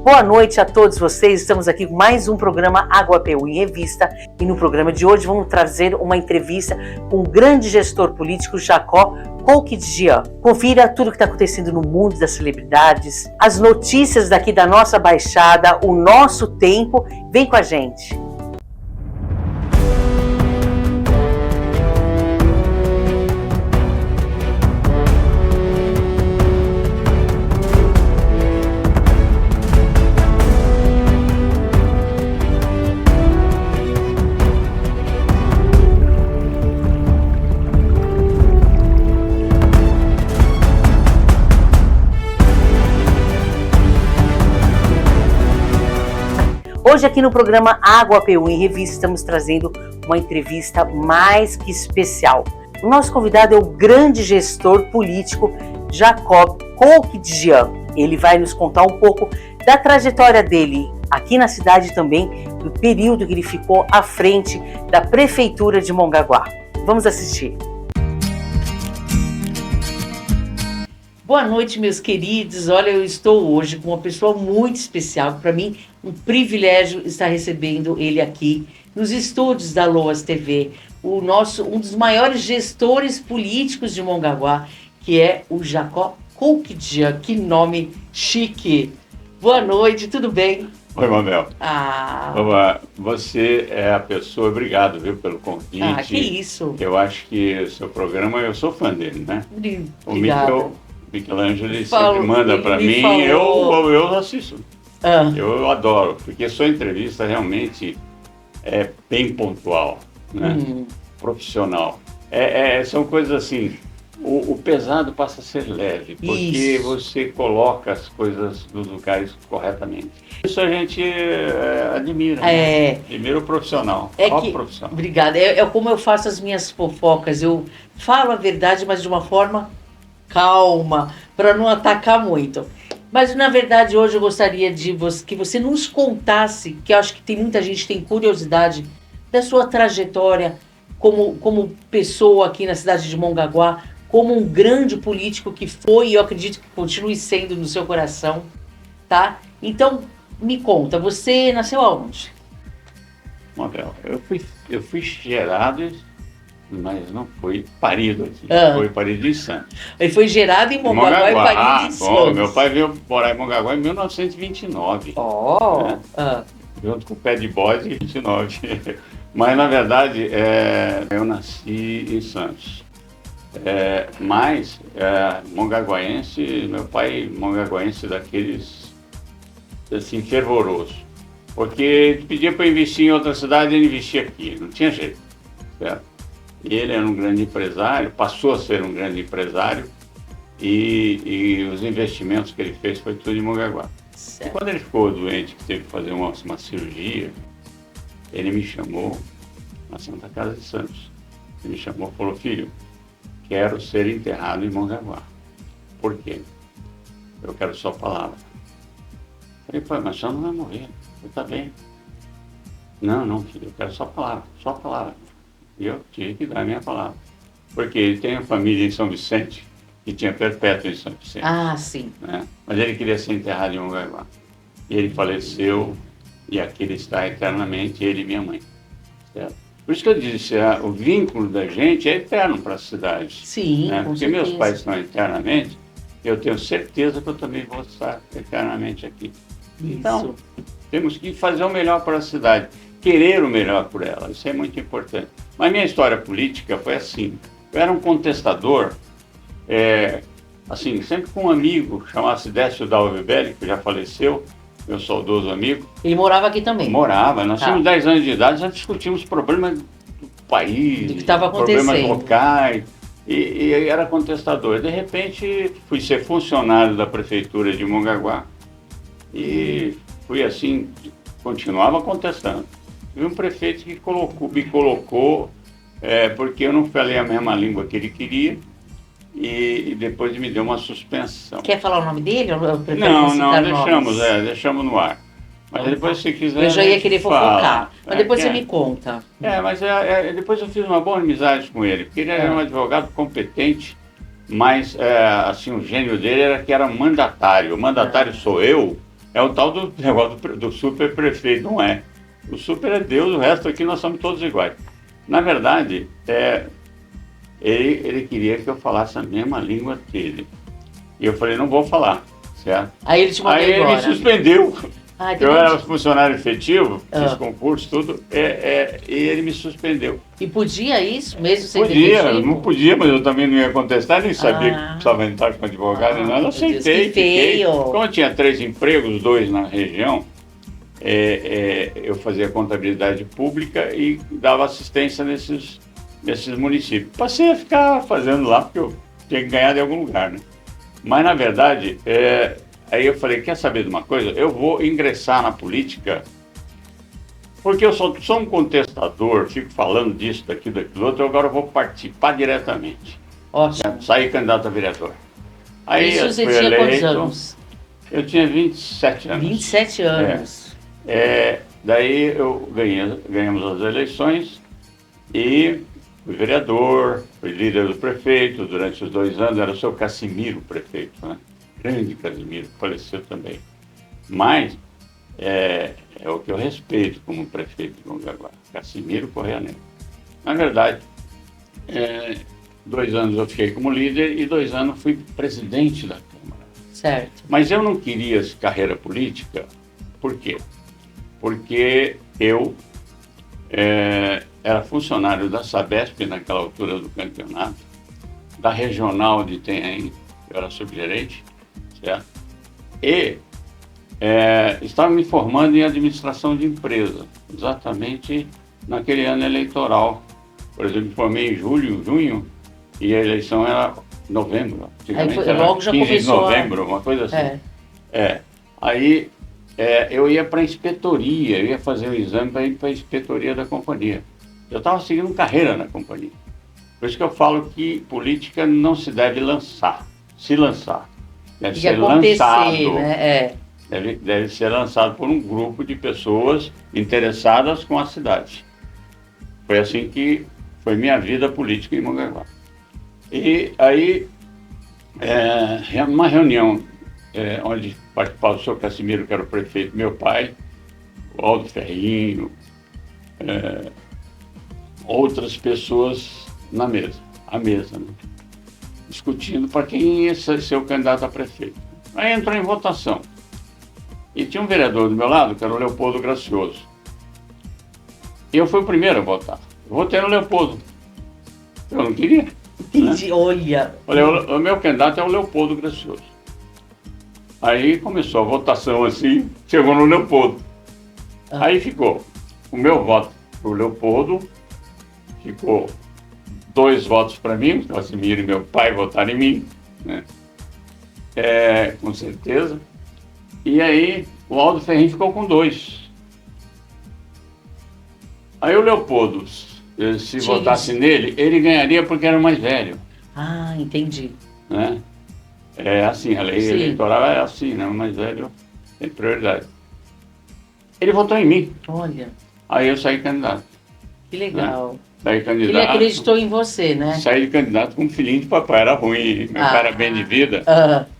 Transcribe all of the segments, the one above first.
Boa noite a todos vocês, estamos aqui com mais um programa AguaPU em Revista e no programa de hoje vamos trazer uma entrevista com o grande gestor político Jacó Koukidjian. Confira tudo o que está acontecendo no mundo das celebridades, as notícias daqui da nossa Baixada, o nosso tempo, vem com a gente. Hoje aqui no programa AguaPU em Revista estamos trazendo uma entrevista mais que especial. O nosso convidado é o grande gestor político Jacó Koukidjian. Ele vai nos contar um pouco da trajetória dele aqui na cidade e também do período que ele ficou à frente da Prefeitura de Mongaguá. Vamos assistir. Boa noite, meus queridos. Olha, eu estou hoje com uma pessoa muito especial. Para mim, um privilégio estar recebendo ele aqui nos estúdios da Loas TV, um dos maiores gestores políticos de Mongaguá, que é o Jacó Koukidjian. Que nome chique. Boa noite, tudo bem? Oi, Mabel. Você é a pessoa, obrigado, viu, pelo convite. Que isso. Eu acho que o seu programa, eu sou fã dele, né? Obrigada. O Michelangelo sempre manda para mim, eu assisto. Eu adoro, porque sua entrevista realmente é bem pontual, né? Profissional. São coisas assim, o pesado passa a ser leve, porque você coloca as coisas nos lugares corretamente. Isso a gente admira, né? Admira o profissional, profissional. Obrigada. É como eu faço as minhas fofocas, eu falo a verdade, mas de uma forma calma, para não atacar muito. Mas, na verdade, hoje eu gostaria que você nos contasse, que eu acho que tem muita gente que tem curiosidade, da sua trajetória como pessoa aqui na cidade de Mongaguá, como um grande político que foi, e eu acredito que continue sendo no seu coração, tá? Então, me conta, você nasceu aonde? Mabel, eu fui gerado, mas não foi parido aqui, foi parido em Santos. Ele foi gerado em Mongaguá e parido em Santos. Meu pai veio morar em Mongaguá em 1929. Junto com o pé de bode em 29. Mas, na verdade, eu nasci em Santos. Mas, mongaguaense, meu pai mongaguaense daqueles, assim, fervoroso. Porque ele pedia para investir em outra cidade e ele investia aqui, não tinha jeito, certo? Ele era um grande empresário, passou a ser um grande empresário e os investimentos que ele fez foi tudo em Mongaguá. E quando ele ficou doente, que teve que fazer uma cirurgia, ele me chamou na Santa Casa de Santos. Ele me chamou e falou: filho, quero ser enterrado em Mongaguá. Por quê? Eu quero sua palavra. Eu falei: pai, mas você não vai morrer, você está bem. Não, filho, eu quero sua palavra. E eu tive que dar a minha palavra. Porque ele tem a família em São Vicente, que tinha perpétuo em São Vicente. Sim. Né? Mas ele queria ser enterrado em Mongaguá. E ele faleceu, e aqui ele está eternamente, ele e minha mãe. Certo? Por isso que eu disse, o vínculo da gente é eterno para a cidade. Sim, né? Porque certeza. Meus pais estão eternamente, eu tenho certeza que eu também vou estar eternamente aqui. Isso. Então, temos que fazer o melhor para a cidade, querer o melhor por ela, isso é muito importante. Mas minha história política foi assim, eu era um contestador, assim, sempre com um amigo, chamado-se Décio Dalvebelli, que já faleceu, meu saudoso amigo. Ele morava aqui também? Morava, nós tínhamos 10 anos de idade, já discutimos problemas do país, do que estava acontecendo, problemas locais, e era contestador. De repente, fui ser funcionário da Prefeitura de Mongaguá, e fui assim, continuava contestando. E um prefeito que me colocou, porque eu não falei a mesma língua que ele queria, e depois me deu uma suspensão. Quer falar o nome dele? Deixamos no ar. Mas depois, se quiser... Eu já ia querer fofocar, mas depois você me conta. Mas depois eu fiz uma boa amizade com ele, porque ele era um advogado competente, mas assim, o gênio dele era que era mandatário. O mandatário sou eu, É o tal do negócio do super prefeito, não é. O super é Deus, o resto aqui nós somos todos iguais. Na verdade, ele queria que eu falasse a mesma língua dele. E eu falei, não vou falar, certo? Aí ele te mandou embora. Aí ele me suspendeu. Eu era entendi. funcionário efetivo, fiz concurso, tudo, e ele me suspendeu. E podia isso, mesmo sem Podia, não podia, mas eu também não ia contestar, nem sabia que precisava entrar com advogado e nada. Eu aceitei. Que feio. Como eu tinha 3 empregos, 2 na região, eu fazia contabilidade pública e dava assistência nesses municípios. Passei a ficar fazendo lá, porque eu tinha que ganhar de algum lugar, né? Mas, na verdade, aí eu falei, quer saber de uma coisa? Eu vou ingressar na política, porque eu sou um contestador, fico falando disso, daquilo, outro, agora eu vou participar diretamente. Ótimo. Sair candidato a vereador. Aí isso você fui tinha eleito, quantos anos? Eu tinha 27 anos. 27 anos. Daí ganhamos as eleições e fui vereador, fui líder do prefeito durante os 2 anos, era o seu Cassimiro prefeito, né? Grande Casimiro, faleceu também. Mas é o que eu respeito como prefeito de Mongaguá, Cassimiro Correia Neto. Na verdade, 2 anos eu fiquei como líder e 2 anos fui presidente da Câmara. Certo. Mas eu não queria carreira política, por quê? Porque eu era funcionário da Sabesp naquela altura do campeonato, da regional de Itanhaém, eu era subgerente, certo? E estava me formando em administração de empresa, exatamente naquele ano eleitoral. Por exemplo, me formei em junho, e a eleição era novembro. Aí logo já 15 começou de novembro, uma coisa assim. Aí eu ia para a inspetoria, eu ia fazer o exame para ir para a inspetoria da companhia. Eu estava seguindo carreira na companhia. Por isso que eu falo que política não se deve se lançar. Deve ser lançado. Né? Deve ser lançado por um grupo de pessoas interessadas com a cidade. Foi assim que foi minha vida política em Mongaguá. E aí, uma reunião onde participava o senhor Cassimiro, que era o prefeito, meu pai, o Aldo Ferrinho, outras pessoas à mesa, né? Discutindo para quem ia ser o candidato a prefeito. Aí entrou em votação. E tinha um vereador do meu lado, que era o Leopoldo Gracioso. E eu fui o primeiro a votar. Eu votei no Leopoldo. Eu não queria. Entendi, né? Olha. Falei, o meu candidato é o Leopoldo Gracioso. Aí começou a votação assim, chegou no Leopoldo. Aí ficou o meu voto para o Leopoldo, ficou 2 votos para mim, o Cassimiro e meu pai votaram em mim, né? Com certeza. E aí o Aldo Ferrinho ficou com 2. Aí o Leopoldo, se votasse nele, ele ganharia porque era o mais velho. Ah, entendi. Né? É assim, a lei eleitoral é assim, né? O mais velho tem prioridade. Ele votou em mim. Olha. Aí eu saí candidato. Que legal. Né? Saí candidato. Ele acreditou em você, né? Saí candidato com um filhinho de papai, era ruim, meu pai era bem de vida.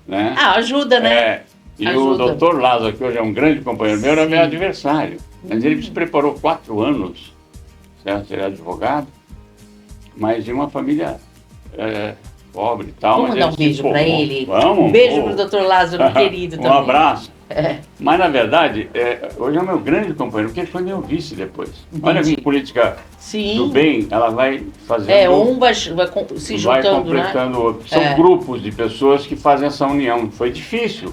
Né? Ajuda, né? E o doutor Lázaro, que hoje é um grande companheiro meu, era meu adversário. Mas ele se preparou 4 anos, certo? Ele é advogado, mas de uma família pobre e tal. Vamos mandar um beijo para ele? Vamos. Um beijo para o doutor Lázaro, querido também. Um abraço. Mas, na verdade, hoje é o meu grande companheiro, porque ele foi meu vice depois. Entendi. Olha que política do bem, ela vai fazendo... um vai se juntando, vai completando o outro. São grupos de pessoas que fazem essa união. Foi difícil,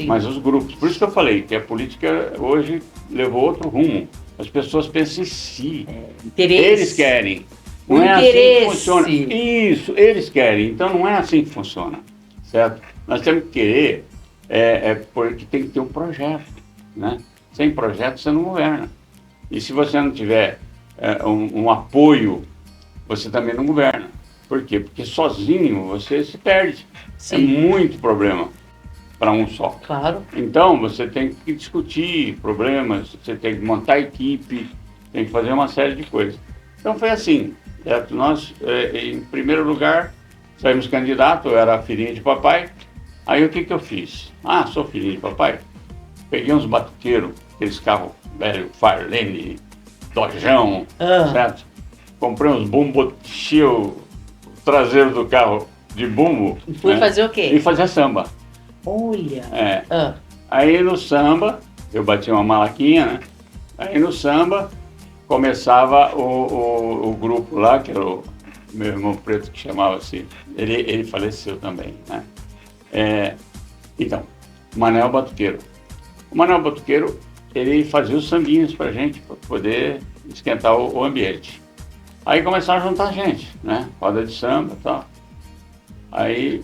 mas os grupos. Por isso que eu falei que a política hoje levou outro rumo. As pessoas pensam em si. Interesse. Eles querem. Não é assim que funciona. Isso, eles querem. Então não é assim que funciona, certo? Nós temos que querer, porque tem que ter um projeto, né? Sem projeto você não governa. E se você não tiver um apoio, você também não governa. Por quê? Porque sozinho você se perde. É muito problema para um só. Claro. Então você tem que discutir problemas, você tem que montar equipe, tem que fazer uma série de coisas. Então foi assim. Nós, em primeiro lugar, saímos candidato, eu era filhinho de papai. Aí o que eu fiz? Sou filhinho de papai. peguei uns batuqueiros, aqueles carros velho, Farlane, Dojão, certo? Comprei uns bumbo, enchi o traseiro do carro de bumbo. E fui fazer o quê? E fazer samba. Olha! Aí no samba, eu bati uma malaquinha, né? Aí no samba, começava o grupo lá, que era o meu irmão preto, que chamava assim. Ele faleceu também, né? Então, o Manel Batuqueiro. O Manel Batuqueiro, ele fazia os sambinhos pra gente, para poder esquentar o ambiente. Aí começaram a juntar gente, né? Roda de samba e tal. Aí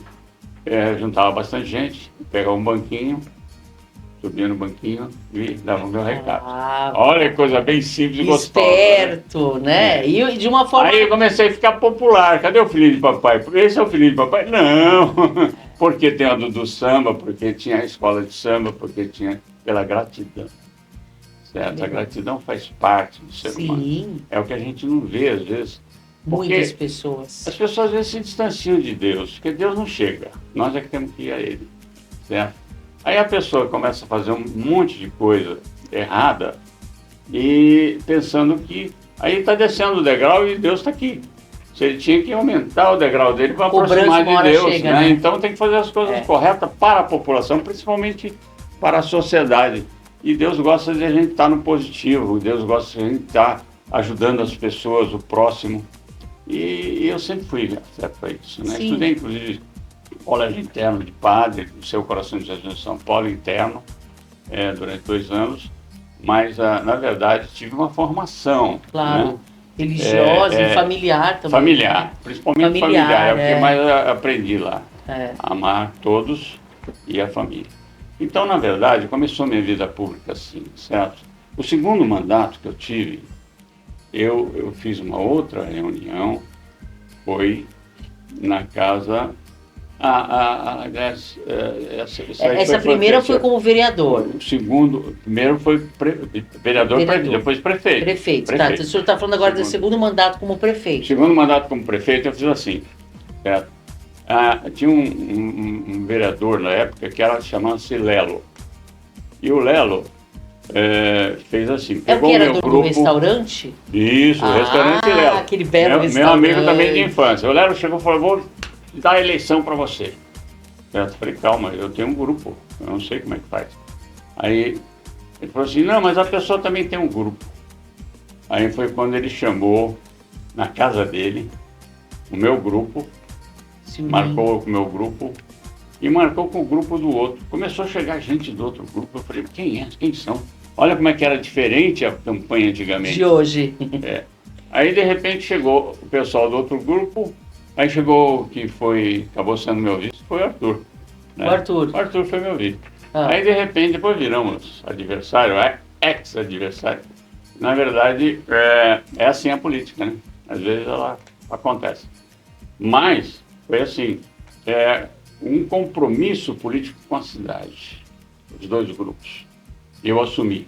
juntava bastante gente, pegava um banquinho, subia no banquinho e dava o meu recado. Olha que coisa bem simples e gostosa. Esperto, né? E de uma forma... Aí eu comecei a ficar popular. Cadê o filhinho de papai? Esse é o filhinho de papai? Não! Porque tem a do samba, porque tinha a escola de samba, porque tinha pela gratidão. Certo? A gratidão faz parte do ser humano. É o que a gente não vê às vezes. Muitas pessoas. As pessoas às vezes se distanciam de Deus, porque Deus não chega. Nós é que temos que ir a Ele. Certo? Aí a pessoa começa a fazer um monte de coisa errada e pensando que aí está descendo o degrau e Deus está aqui. Ele tinha que aumentar o degrau dele para aproximar de Deus. Chega, né? Então tem que fazer as coisas corretas para a população, principalmente para a sociedade. E Deus gosta de a gente estar no positivo, Deus gosta de a gente estar ajudando as pessoas, o próximo. E eu sempre fui certo para isso. Né? Estudei, inclusive, colégio interno de padre, no Seu Coração de Jesus de São Paulo, interno, durante 2 anos. Mas, na verdade, tive uma formação. Claro. Né? Religiosa e familiar também. Familiar, principalmente familiar. É o que mais aprendi lá. Amar todos e a família. Então, na verdade, começou minha vida pública assim, certo? O segundo mandato que eu tive, eu fiz uma outra reunião, foi na casa... Essa primeira foi como vereador. O primeiro foi vereador. Depois prefeito. Prefeito. Tá, o senhor está falando agora do segundo mandato como prefeito. Segundo mandato como prefeito, eu fiz assim, certo? Tinha um vereador na época que chamava-se Lelo. E o Lelo fez assim, pegou o meu grupo... do restaurante? Isso, o restaurante Lelo. Aquele belo restaurante. Meu amigo também de infância. O Lelo chegou e falou, vou dar a eleição para você. Certo? Eu falei, calma, eu tenho um grupo, eu não sei como é que faz. Aí ele falou assim, não, mas a pessoa também tem um grupo. Aí foi quando ele chamou na casa dele o meu grupo, marcou com o meu grupo e marcou com o grupo do outro. Começou a chegar gente do outro grupo, eu falei, quem são? Olha como é que era diferente a campanha antigamente. De hoje. Aí de repente chegou o pessoal do outro grupo, aí chegou acabou sendo meu vice, foi o Arthur. Né? O Arthur foi meu vice. Aí de repente depois viramos adversário, ex-adversário. Na verdade, é assim a política, né? Às vezes ela acontece. Mas foi assim, um compromisso político com a cidade, os dois grupos. Eu assumi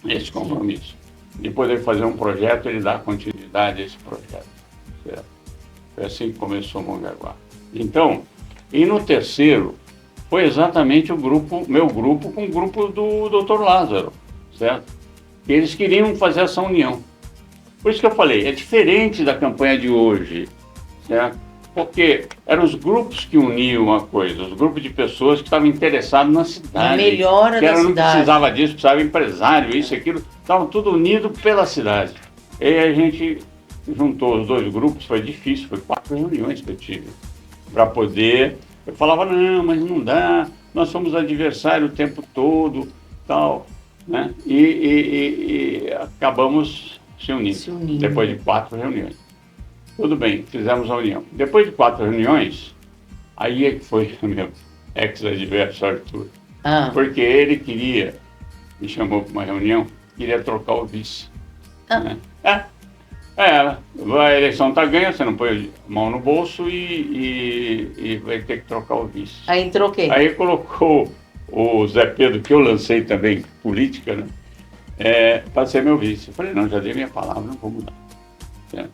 esse compromisso. De poder fazer um projeto, ele dá continuidade a esse projeto. Certo? Foi assim que começou o Mongaguá. Então, e no terceiro, foi exatamente meu grupo com o grupo do Dr. Lázaro, certo? Eles queriam fazer essa união. Por isso que eu falei, é diferente da campanha de hoje, certo? Porque eram os grupos que uniam a coisa, os grupos de pessoas que estavam interessados na cidade. Melhora da cidade. Não precisava disso, precisava empresário, isso e aquilo. Estavam tudo unido pela cidade. E aí a gente juntou os dois grupos, foi difícil, foi 4 reuniões que eu tive. Para poder... Eu falava, não, mas não dá, nós somos adversários o tempo todo, tal, né? E acabamos se unindo, depois de 4 reuniões. Tudo bem, fizemos a união. Depois de 4 reuniões, aí é que foi o meu ex-adversário Arthur. Porque ele me chamou para uma reunião, queria trocar o vice. Né? A eleição está ganha, você não põe a mão no bolso e vai ter que trocar o vice. Aí troquei. Aí colocou o Zé Pedro, que eu lancei também, política, né? Para ser meu vice. Eu falei, não, já dei minha palavra, não vou mudar. Certo?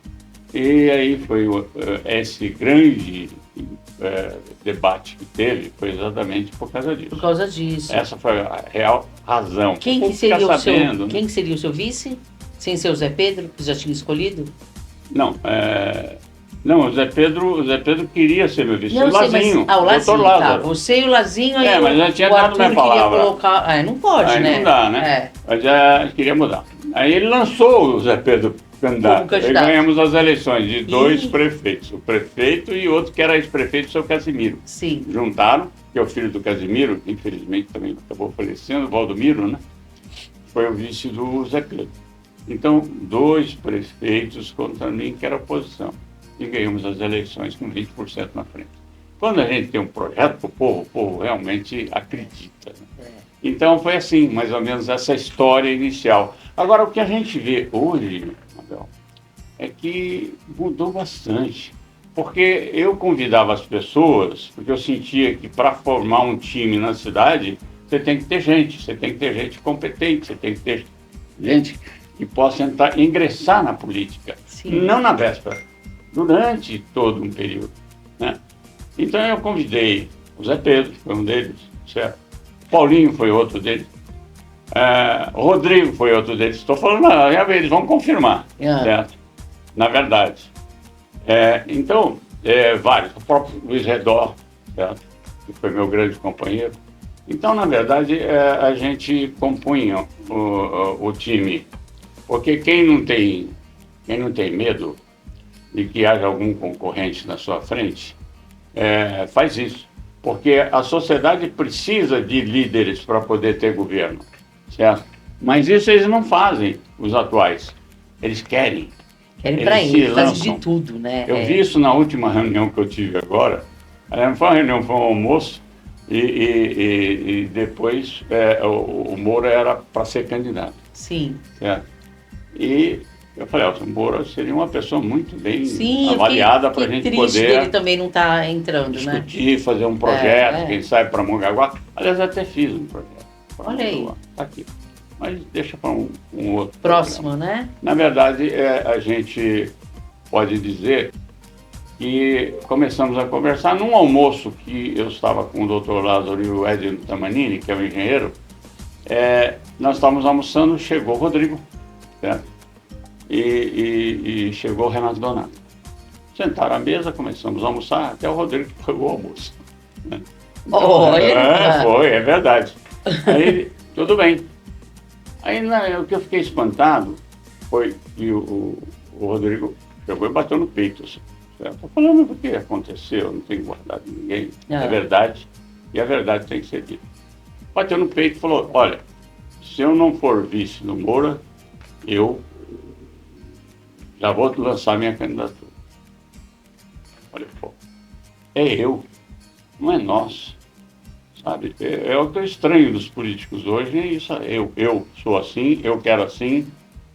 E aí foi esse grande debate que teve foi exatamente por causa disso. Por causa disso. Essa foi a real razão. Quem que seria o seu vice? Sem ser o Zé Pedro, que já tinha escolhido? Não, não, o Zé Pedro queria ser meu vice. Não, o Lazinho, o Lazinho, Lázaro. Tá. Você e o Lazinho, aí mas já tinha dado minha palavra. Colocar... não pode, aí né? Não dá, né? Mas já queria mudar. Aí ele lançou o Zé Pedro candidato. Aí ganhamos as eleições de 2 prefeitos. O prefeito e outro que era ex-prefeito, o seu Casimiro. Sim. Juntaram, que é o filho do Casimiro, que infelizmente também acabou falecendo, o Valdomiro, né? Foi o vice do Zé Pedro. Então, 2 prefeitos contra mim, que era oposição. E ganhamos as eleições com 20% na frente. Quando a gente tem um projeto para o povo realmente acredita. Né? Então, foi assim, mais ou menos, essa história inicial. Agora, o que a gente vê hoje, Abel, é que mudou bastante. Porque eu convidava as pessoas, porque eu sentia que para formar um time na cidade, você tem que ter gente competente, você tem que ter gente que possa ingressar na política. Sim. Não na véspera, durante todo um período. Né? Então eu convidei o Zé Pedro, foi um deles, certo? Paulinho foi outro deles. Rodrigo foi outro deles. Estou falando, eles vão confirmar, certo? Na verdade. Então, vários. O próprio Luiz Redor, certo? Que foi meu grande companheiro. Então, na verdade, a gente compunha o time. Porque quem não tem medo de que haja algum concorrente na sua frente, faz isso. Porque a sociedade precisa de líderes para poder ter governo, certo? Mas isso eles não fazem, os atuais. Eles querem. Querem para eles, fazem de tudo, né? Eu vi isso na última reunião que eu tive agora. Não foi uma reunião, foi um almoço. E depois o Moura era para ser candidato. Sim. Certo? E eu falei, o Moura seria uma pessoa muito bem avaliada para a gente poder... ele também não está entrando, discutir, fazer um projeto, quem sabe para Mongaguá. Aliás, até fiz um projeto. Olha aí. Está aqui. Mas deixa para um outro próximo, programa. Né? Na verdade, a gente pode dizer que começamos a conversar num almoço que eu estava com o Dr. Lázaro e o Edno Tamanini, que é o engenheiro. Nós estávamos almoçando, chegou o Rodrigo, certo? E chegou o Renato Donato. Sentaram à mesa, começamos a almoçar, até o Rodrigo pagou o almoço. Né? Então, é verdade. Aí, tudo bem. Aí o que eu fiquei espantado foi que o Rodrigo chegou e bateu no peito. Assim, certo? Eu falei, mas o que aconteceu? Eu não tenho guardado ninguém. É verdade. E a verdade tem que ser dita. Bateu no peito e falou, olha, se eu não for vice do Moura, eu já vou lançar minha candidatura. Olha, eu, não é nós. Sabe? É o que eu estranho dos políticos hoje, é isso. Eu sou assim, eu quero assim,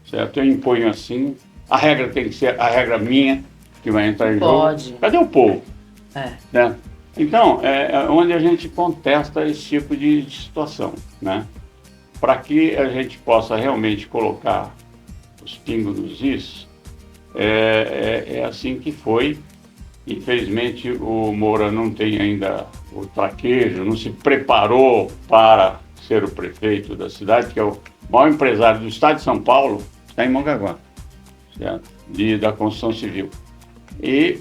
certo? Eu imponho assim. A regra tem que ser a regra minha, que vai entrar em jogo. Cadê o povo? Né? Então, é onde a gente contesta esse tipo de situação, né? Para que a gente possa realmente colocar os pingos nos is, é assim que foi. Infelizmente, o Moura não tem ainda o traquejo, não se preparou para ser o prefeito da cidade, que é o maior empresário do estado de São Paulo, está em Mongaguá, certo? Da construção civil. E,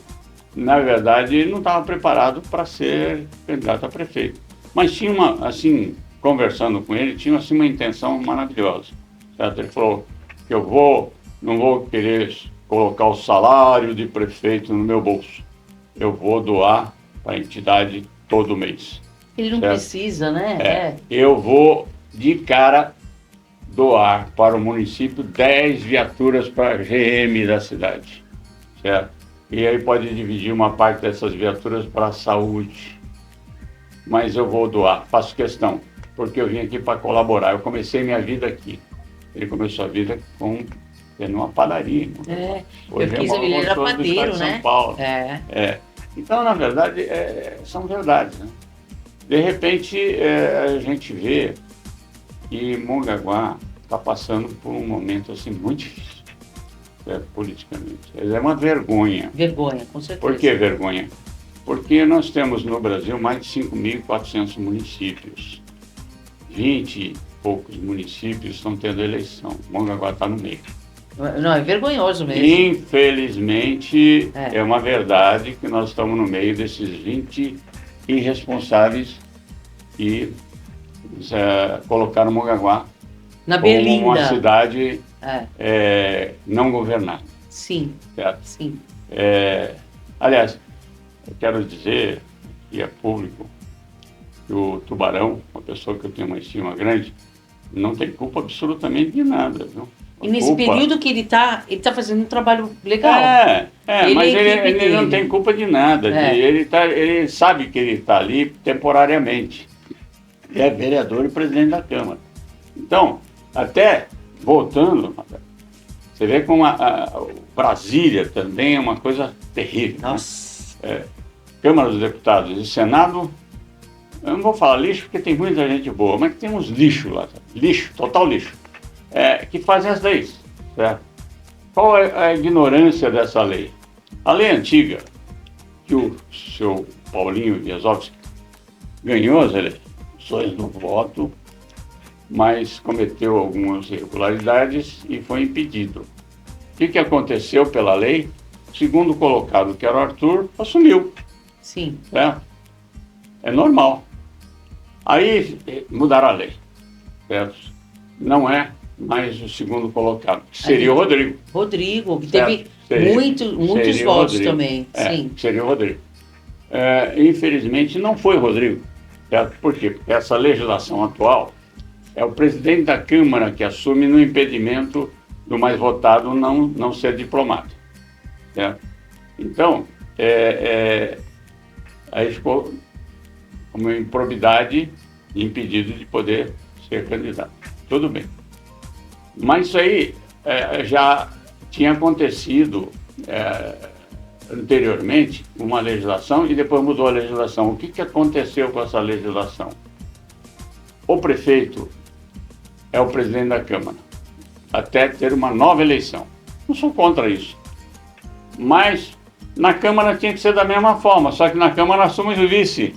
na verdade, ele não estava preparado para ser candidato a prefeito. Mas tinha conversando com ele, tinha uma intenção maravilhosa, certo? Ele falou que não vou querer colocar o salário de prefeito no meu bolso. Eu vou doar para a entidade todo mês. Ele não precisa, né? Eu vou, de cara, doar para o município 10 viaturas para a GM da cidade, certo? E aí pode dividir uma parte dessas viaturas para a saúde. Mas eu vou doar, faço questão, porque eu vim aqui para colaborar. Eu comecei minha vida aqui. Ele começou a vida numa padaria. Hoje ele era padeiro, né? São Paulo. Então, na verdade, são verdades, né? De repente, a gente vê que Mongaguá está passando por um momento assim, muito difícil, politicamente. É uma vergonha. Vergonha, com certeza. Por que vergonha? Porque nós temos no Brasil mais de 5.400 municípios. 20 e poucos municípios estão tendo eleição. Mongaguá está no meio. Não, é vergonhoso mesmo. Infelizmente, é uma verdade que nós estamos no meio desses 20 irresponsáveis que colocaram Mongaguá na como Berlinda, uma cidade não governada. Sim, certo? Sim. Aliás, eu quero dizer, e é público, que o Tubarão, uma pessoa que eu tenho uma estima grande, não tem culpa absolutamente de nada, viu? E nesse período que ele tá fazendo um trabalho legal. Mas ele não tem culpa de nada. Ele sabe que ele está ali temporariamente. Ele é vereador e presidente da Câmara. Então, até voltando, você vê como Brasília também é uma coisa terrível. Nossa. Né? Câmara dos Deputados e Senado, eu não vou falar lixo porque tem muita gente boa, mas tem uns lixos lá, lixo, total lixo, que fazem as leis. Certo? Qual é a ignorância dessa lei? A lei antiga, que o seu Paulinho Wiesowski ganhou as eleições no voto, mas cometeu algumas irregularidades e foi impedido. O que aconteceu pela lei? O segundo colocado, que era o Arthur, assumiu. Sim. Certo? É normal. Aí mudaram a lei. Certo? Não é mais o segundo colocado, que seria o Rodrigo. Rodrigo, que teve muitos votos Rodrigo. Também. Sim. Seria o Rodrigo. Infelizmente não foi o Rodrigo. Certo? Por quê? Porque essa legislação atual é o presidente da Câmara que assume no impedimento do mais votado não ser diplomata. Certo? Então, aí ficou uma improbidade e impedido de poder ser candidato. Tudo bem. Mas isso aí já tinha acontecido anteriormente uma legislação e depois mudou a legislação. O que aconteceu com essa legislação? O prefeito é o presidente da Câmara, até ter uma nova eleição. Não sou contra isso. Mas na Câmara tinha que ser da mesma forma, só que na Câmara assume o vice.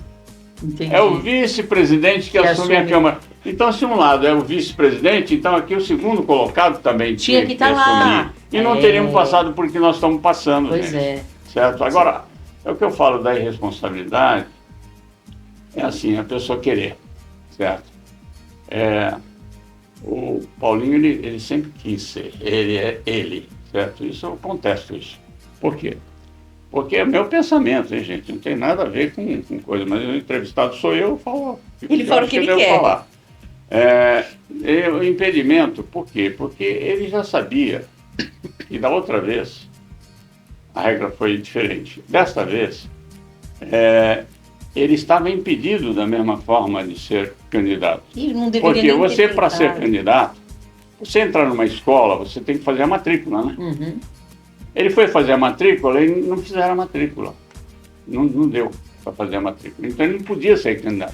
Entendi. É o vice-presidente que assume a Câmara. Então, se um lado é o vice-presidente, então aqui o segundo colocado também tinha que assumir. Lá. E não teríamos passado por que nós estamos passando. Pois gente. Certo? Agora, é o que eu falo da irresponsabilidade, é assim, a pessoa querer, certo? O Paulinho, ele sempre quis ser, ele é ele, certo? Isso eu contesto isso. Por quê? Porque é meu pensamento, hein, gente? Não tem nada a ver com coisa, mas o entrevistado sou eu falo. Ele fala o que ele quer. Falar. O impedimento, por quê? Porque ele já sabia, e da outra vez, a regra foi diferente. Desta vez, ele estava impedido da mesma forma de ser candidato. Ele não deveria porque você, para ser candidato, você entrar numa escola, você tem que fazer a matrícula, né? Uhum. Ele foi fazer a matrícula e não fizeram a matrícula. Não deu para fazer a matrícula. Então ele não podia ser candidato.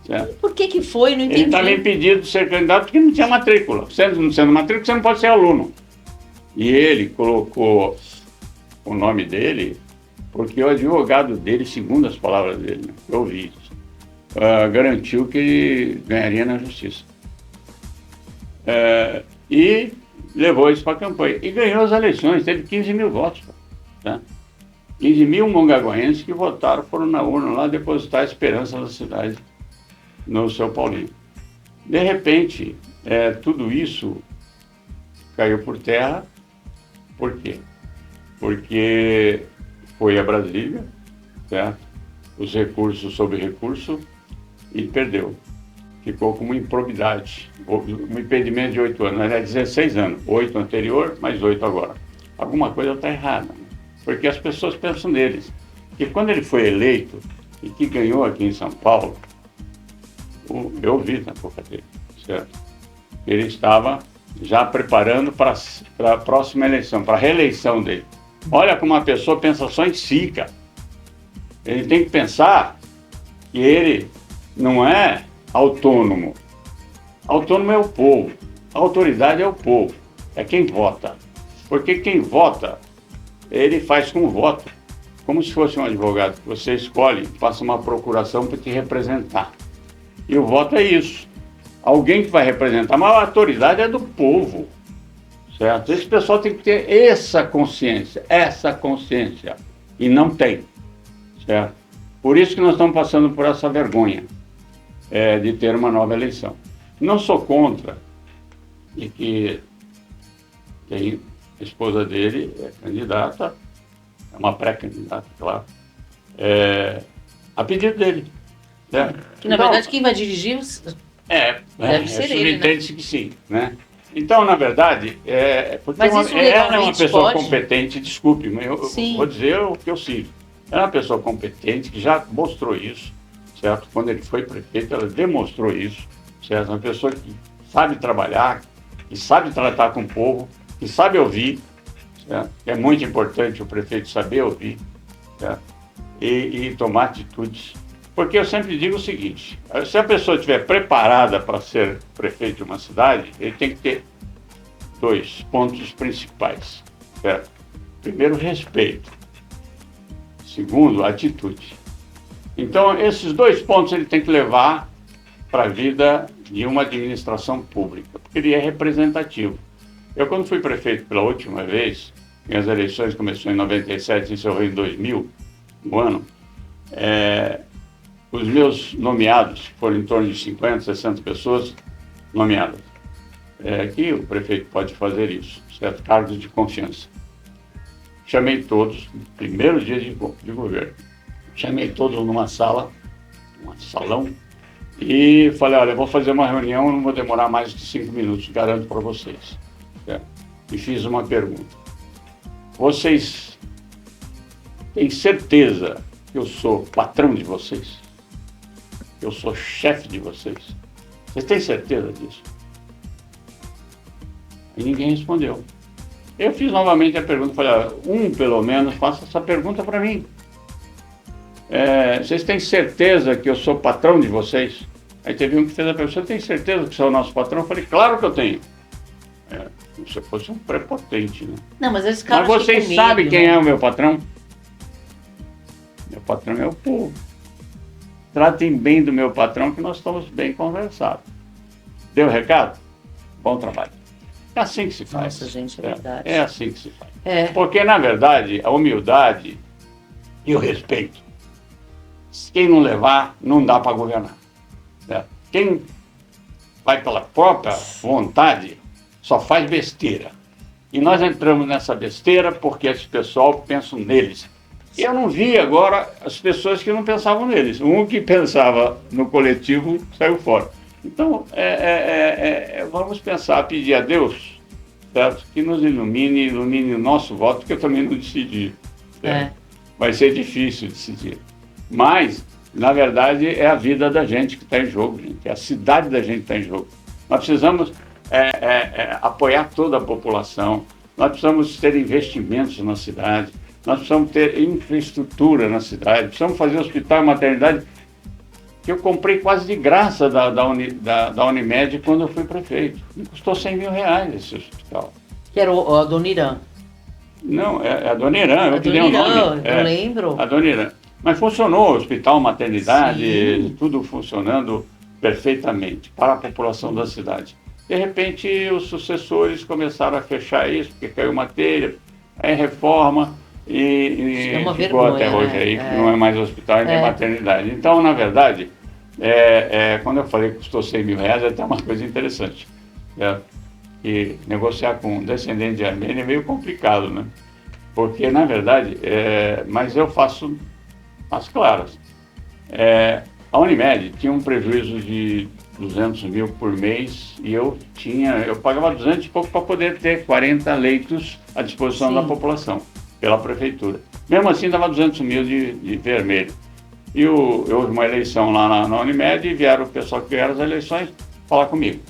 Certo? Por que foi? Não entendi. Ele estava impedido de ser candidato porque não tinha matrícula. Não sendo matrícula, você não pode ser aluno. E ele colocou o nome dele porque o advogado dele, segundo as palavras dele, né, eu ouvi isso, garantiu que ele ganharia na justiça. E levou isso para a campanha. E ganhou as eleições, teve 15 mil votos. Tá? 15 mil mongaguaenses que votaram, foram na urna lá depositar a esperança da cidade no seu Paulinho. De repente, tudo isso caiu por terra. Por quê? Porque foi a Brasília, certo? Os recursos sobre recurso, e perdeu. Ficou com uma improbidade, um impedimento de 8 anos, era 16 anos, 8 anterior, mais 8 agora. Alguma coisa está errada, né? Porque as pessoas pensam neles. E quando ele foi eleito e que ganhou aqui em São Paulo, eu vi na boca dele, certo? Ele estava já preparando para a próxima eleição, para a reeleição dele. Olha como a pessoa pensa só em si, cara. Ele tem que pensar que ele não é autônomo. Autônomo é o povo. A autoridade é o povo. É quem vota. Porque quem vota, ele faz com o voto. como se fosse um advogado que você escolhe, faça uma procuração para te representar. E o voto é isso. Alguém que vai representar, mas a autoridade é do povo, certo? Esse pessoal tem que ter essa consciência, e não tem, certo? Por isso que nós estamos passando por essa vergonha de ter uma nova eleição. Não sou contra de que tem a esposa dele é candidata, é uma pré-candidata, claro, a pedido dele. Né? Que, na verdade, quem vai dirigir deve ser ele, subentende-se que sim, né? Então, na verdade, porque mas ela é uma pessoa pode? competente, desculpe, mas eu vou dizer o que eu sinto. Ela é uma pessoa competente que já mostrou isso, certo? Quando ele foi prefeito, ela demonstrou isso, certo? Uma pessoa que sabe trabalhar, que sabe tratar com o povo, que sabe ouvir, certo? É muito importante o prefeito saber ouvir, certo? E tomar atitudes. Porque eu sempre digo o seguinte, se a pessoa estiver preparada para ser prefeito de uma cidade, ele tem que ter 2 pontos principais, certo? Primeiro, respeito. Segundo, atitude. Então, esses 2 pontos ele tem que levar para a vida de uma administração pública, porque ele é representativo. Eu, quando fui prefeito pela última vez, minhas eleições começaram em 97 e encerrou em 2000, um ano, os meus nomeados, foram em torno de 50, 60 pessoas nomeadas, que o prefeito pode fazer isso, certo? Cargos de confiança. Chamei todos, no primeiro dia de governo, chamei todos numa sala, um salão, e falei, olha, eu vou fazer uma reunião, não vou demorar mais de 5 minutos, garanto para vocês. Certo? E fiz uma pergunta. Vocês têm certeza que eu sou patrão de vocês? Eu sou chefe de vocês? Vocês têm certeza disso? E ninguém respondeu. Eu fiz novamente a pergunta, falei, pelo menos, faça essa pergunta para mim. Vocês têm certeza que eu sou patrão de vocês? Aí teve um que fez a pergunta, você tem certeza que você é o nosso patrão? Eu falei, claro que eu tenho. Como se fosse um prepotente, né? Não, mas vocês sabem quem é o meu patrão? Meu patrão é o povo. Tratem bem do meu patrão que nós estamos bem conversados. Deu o recado? Bom trabalho. É assim que se faz. Nossa, gente, é verdade. É assim que se faz. Porque, na verdade, a humildade e o respeito, quem não levar, não dá para governar. Certo? Quem vai pela própria vontade, só faz besteira. E nós entramos nessa besteira porque esse pessoal pensa neles. E eu não vi agora as pessoas que não pensavam neles. Um que pensava no coletivo saiu fora. Então, vamos pensar, pedir a Deus, certo? Que nos ilumine o nosso voto, porque eu também não decidi. Vai ser difícil decidir. Mas, na verdade, é a vida da gente que está em jogo, gente. É a cidade da gente que está em jogo. Nós precisamos apoiar toda a população, nós precisamos ter investimentos na cidade, nós precisamos ter infraestrutura na cidade, precisamos fazer hospital e maternidade, que eu comprei quase de graça da Unimed quando eu fui prefeito. Me custou R$100 mil esse hospital. Que era a Dona Irã? Não, é a Dona Irã, eu que dei o nome. Eu lembro. A Dona Irã. Mas funcionou, hospital, maternidade, tudo funcionando perfeitamente para a população da cidade. De repente, os sucessores começaram a fechar isso, porque caiu uma telha, aí reforma, e é uma ficou vergonha, até hoje aí, que não é mais hospital, nem maternidade. Então, na verdade, quando eu falei que custou R$100 mil, é até uma coisa interessante. E negociar com um descendente de Armênia é meio complicado, né? Porque, na verdade, mas eu faço as claras. A Unimed tinha um prejuízo de 200 mil por mês e eu pagava 200 e pouco para poder ter 40 leitos à disposição da população, pela prefeitura. Mesmo assim, dava 200 mil de vermelho. E houve uma eleição lá na Unimed e vieram o pessoal que ganharam as eleições falar comigo.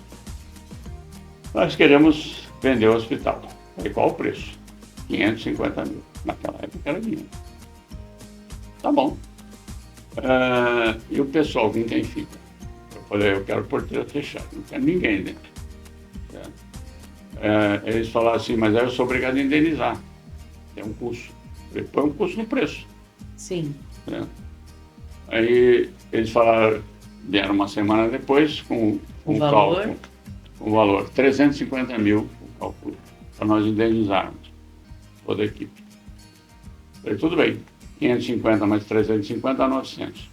Nós queremos vender o hospital. Falei, qual o preço? 550 mil. Naquela época era dinheiro. Tá bom. E o pessoal com quem fica? Eu falei, eu quero porteira fechada, não quero ninguém dentro. Eles falaram assim, mas aí eu sou obrigado a indenizar. Tem um custo. Eu falei, põe um custo no preço. Sim. Aí eles falaram, vieram uma semana depois com o valor? Cálculo, o valor, 350 mil o cálculo, para nós indenizarmos toda a equipe. Falei, tudo bem, 550 mais 350 dá 900.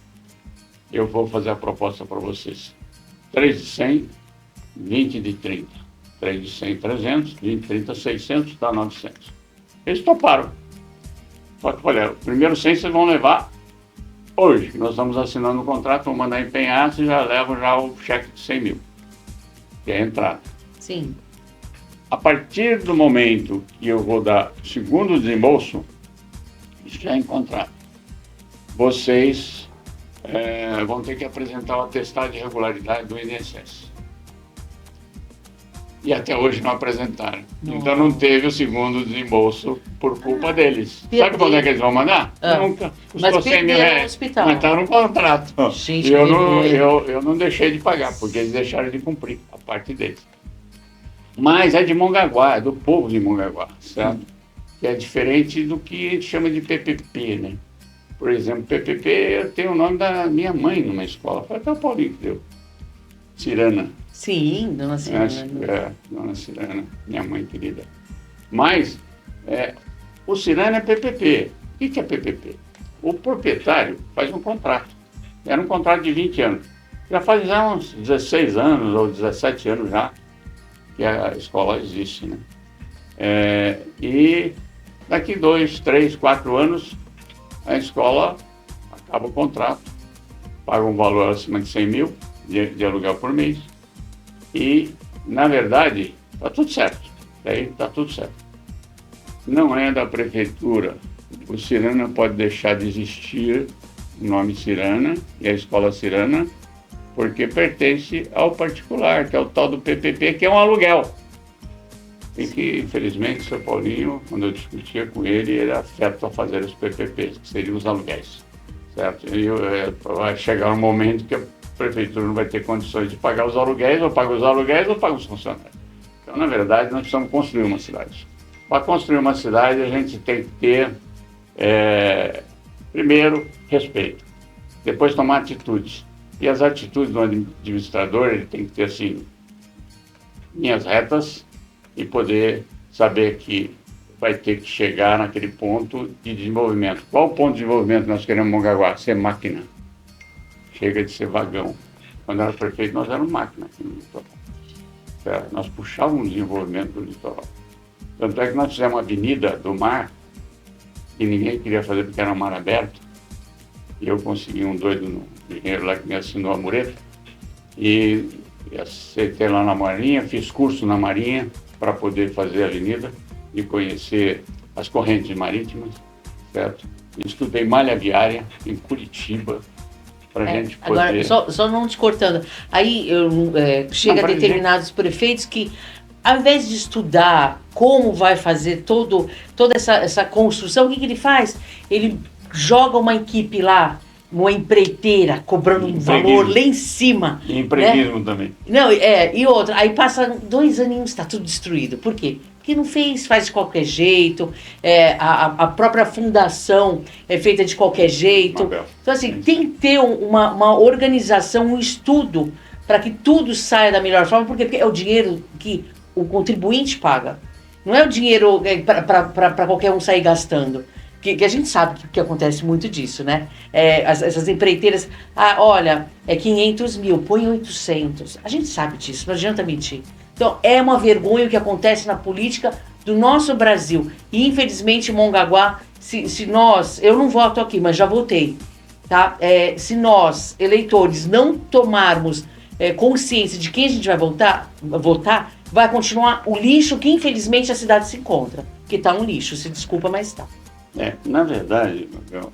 Eu vou fazer a proposta para vocês. 3 de 100, 20 de 30. 3 de 100, 300, 20 de 30, 600, dá 900. Eles toparam. Só que, olha, o primeiro 100 vocês vão levar hoje. Nós estamos assinando o contrato, vou mandar empenhar, vocês já levam já o cheque de 100 mil, que é a entrada. Sim. A partir do momento que eu vou dar o segundo desembolso, isso já é em contrato. Vocês vão ter que apresentar o atestado de regularidade do INSS. E até hoje não apresentaram. Não. Então não teve o segundo desembolso por culpa deles. Sabe quando é que eles vão mandar? Nunca. Custou 100 mil reais. Mas está no contrato. Gente, e eu não deixei de pagar, porque eles deixaram de cumprir a parte deles. Mas é de Mongaguá, é do povo de Mongaguá, certo? Que é diferente do que a gente chama de PPP, né? Por exemplo, PPP tem o nome da minha mãe numa escola. Foi até o Paulinho que deu. Cirana. Sim, Dona Cirana. Dona Cirana, minha mãe querida. Mas o Cirana é PPP. O que é PPP? O proprietário faz um contrato. Era um contrato de 20 anos. Já faz uns 16 anos ou 17 anos já que a escola existe, né? E daqui 2, 3, 4 anos a escola acaba o contrato, paga um valor acima de 100 mil de aluguel por mês e, na verdade, está tudo certo. Daí está tudo certo. Não é da prefeitura. O Cirana pode deixar de existir o nome Cirana e a escola Cirana, porque pertence ao particular, que é o tal do PPP, que é um aluguel. E que, infelizmente, o seu Paulinho, quando eu discutia com ele, ele era afeto a fazer os PPPs, que seriam os aluguéis, certo? E vai chegar um momento que a prefeitura não vai ter condições de pagar os aluguéis, ou paga os aluguéis, ou paga os funcionários. Então, na verdade, nós precisamos construir uma cidade. Para construir uma cidade, a gente tem que ter, primeiro, respeito. Depois, tomar atitudes. E as atitudes do administrador, ele tem que ter, assim, linhas retas e poder saber que vai ter que chegar naquele ponto de desenvolvimento. Qual o ponto de desenvolvimento que nós queremos em Mongaguá? Ser máquina. Chega de ser vagão. Quando era prefeito, nós éramos máquina aqui no litoral. Nós puxávamos o desenvolvimento do litoral. Tanto é que nós fizemos uma avenida do mar, que ninguém queria fazer porque era um mar aberto, e eu consegui um doido no engenheiro lá que me assinou a mureta, e aceitei lá na Marinha, fiz curso na Marinha para poder fazer a avenida e conhecer as correntes marítimas, certo? Estudei malha viária em Curitiba, para a gente poder... Agora, só não te cortando, aí chega a determinados prefeitos que, ao invés de estudar como vai fazer toda essa construção, o que ele faz? Ele joga uma equipe lá, uma empreiteira, cobrando um valor lá em cima. E empreendedorismo, né? Também. Não, e outra, aí passa 2 aninhos, está tudo destruído. Por quê? Porque não faz de qualquer jeito, a própria fundação é feita de qualquer jeito. Então, assim, tem que ter uma organização, um estudo, para que tudo saia da melhor forma, porque é o dinheiro que o contribuinte paga. Não é o dinheiro para qualquer um sair gastando. Que a gente sabe que acontece muito disso, né? Essas empreiteiras, olha, 500 mil, põe 800. A gente sabe disso, não adianta mentir. Então, é uma vergonha o que acontece na política do nosso Brasil. E, infelizmente, Mongaguá, se nós, eu não voto aqui, mas já votei, tá? Se nós, eleitores, não tomarmos consciência de quem a gente vai votar, vai continuar o lixo que, infelizmente, a cidade se encontra. Que tá um lixo, se desculpa, mas tá. Na verdade, Miguel,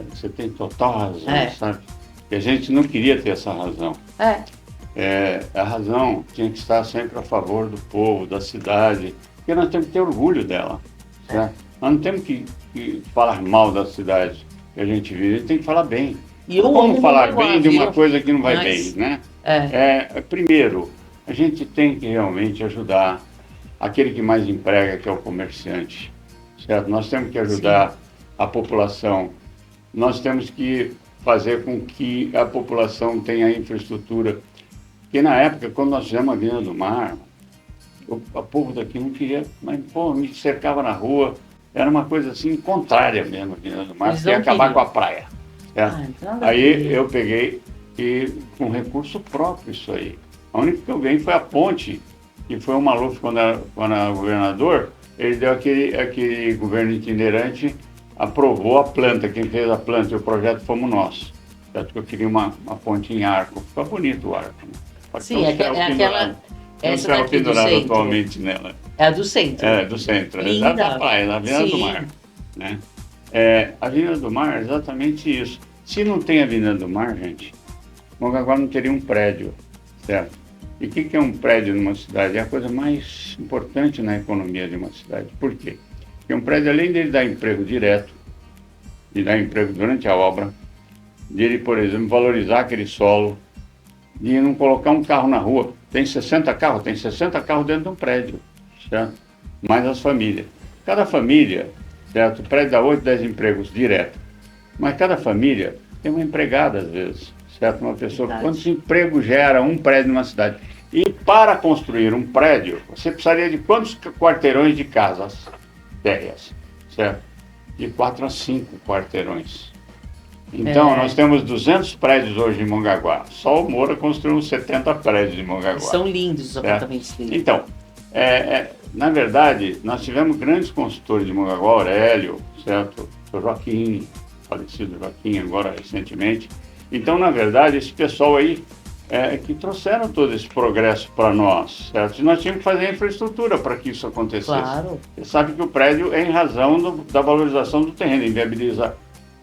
você tem total razão, sabe? E a gente não queria ter essa razão. A razão tinha que estar sempre a favor do povo, da cidade, porque nós temos que ter orgulho dela, certo? Nós não temos que falar mal da cidade que a gente vive, a gente tem que falar bem. E como falar bem de uma coisa que não vai bem, né? Primeiro, a gente tem que realmente ajudar aquele que mais emprega, que é o comerciante. Certo? Nós temos que ajudar a população nós temos que fazer com que a população tenha infraestrutura. Porque na época, quando nós fizemos a Avenida do Mar, o povo daqui não queria, mas me cercava na rua, era uma coisa assim contrária mesmo, a Avenida do Mar, que ia acabar com a praia. Então aí eu peguei e com recurso próprio isso aí. A única que eu ganhei foi a ponte, que foi o Maluf, quando era governador, ele deu aquele governo itinerante, aprovou a planta, quem fez a planta e o projeto fomos nós. Certo que eu queria uma ponte em arco, ficou bonito o arco. Né? Sim, é aquela... Essa daqui pendurado atualmente nela. É a do centro. É, do centro. É da praia, da Avenida do Mar. Né? A Avenida do Mar é exatamente isso. Se não tem Avenida do Mar, gente, Mongaguá não teria um prédio, certo? E o que é um prédio numa cidade? É a coisa mais importante na economia de uma cidade. Por quê? Porque um prédio, além de ele dar emprego direto, de dar emprego durante a obra, de ele, por exemplo, valorizar aquele solo, de não colocar um carro na rua. Tem 60 carros dentro de um prédio, certo? Mais as famílias. Cada família, certo? O prédio dá 8, 10 empregos direto. Mas cada família tem uma empregada, às vezes, certo? Uma pessoa. Verdade. Quantos empregos gera um prédio numa cidade? E para construir um prédio, você precisaria de quantos quarteirões de casas térreas, certo? De 4 a 5 quarteirões. Então, nós temos 200 prédios hoje em Mongaguá. Só o Moura construiu 70 prédios em Mongaguá. São lindos os apartamentos lindos. Então, na verdade, nós tivemos grandes consultores de Mongaguá, Aurélio, certo? O Joaquim, falecido Joaquim, agora recentemente. Então, na verdade, esse pessoal aí que trouxeram todo esse progresso para nós, certo? E nós tínhamos que fazer a infraestrutura para que isso acontecesse. Claro. Você sabe que o prédio é em razão da valorização do terreno, inviabiliza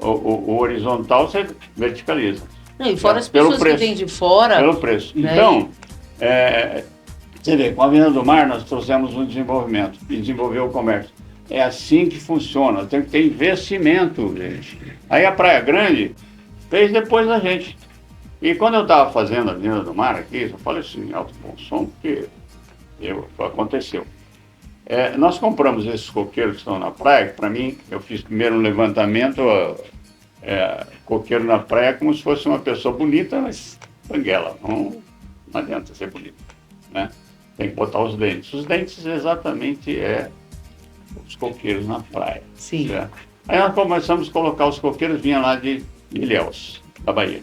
o horizontal, você verticaliza. Não, e fora as pessoas que vêm de fora... Pelo preço. Né? Então, você vê, com a Avenida do Mar nós trouxemos um desenvolvimento, e desenvolveu o comércio. É assim que funciona, tem que ter investimento, gente. Aí a Praia Grande fez depois da gente. E quando eu estava fazendo a Avenida do Mar aqui, eu falei assim, em alto bom som, porque aconteceu. Nós compramos esses coqueiros que estão na praia, que para mim, eu fiz primeiro um levantamento, coqueiro na praia como se fosse uma pessoa bonita, mas banguela, não adianta ser bonita, né? Tem que botar os dentes. Os dentes exatamente os coqueiros na praia. Sim. Certo? Aí nós começamos a colocar os coqueiros, vinha lá de Ilhéus, da Bahia.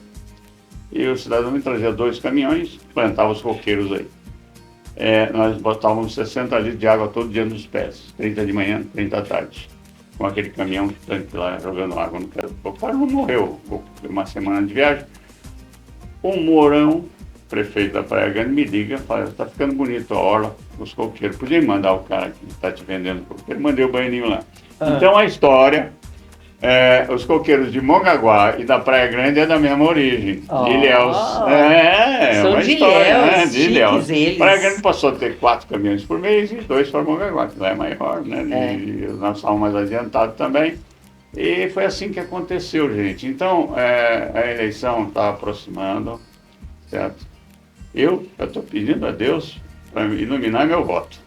E o cidadão me trazia 2 caminhões, plantava os coqueiros aí. Nós botávamos 60 litros de água todo dia nos pés, 30 de manhã, 30 à tarde, com aquele caminhão tanque lá jogando água no pé. O cara não morreu, uma semana de viagem. O Mourão, prefeito da Praia Grande, me liga, fala, está ficando bonito a orla, os coqueiros. Podia me mandar o cara que está te vendendo coqueiro, mandei o banheirinho lá. Então a história, os coqueiros de Mongaguá e da Praia Grande é da mesma origem, de Ilhéus. São uma de história, Ilhéus, de Ilhéus. eles. Praia Grande passou a ter 4 caminhões por mês e 2 para Mongaguá, que lá é maior, né? E nós estávamos mais adiantados também. E foi assim que aconteceu, gente. Então, a eleição está aproximando, certo? Eu estou pedindo a Deus para iluminar meu voto,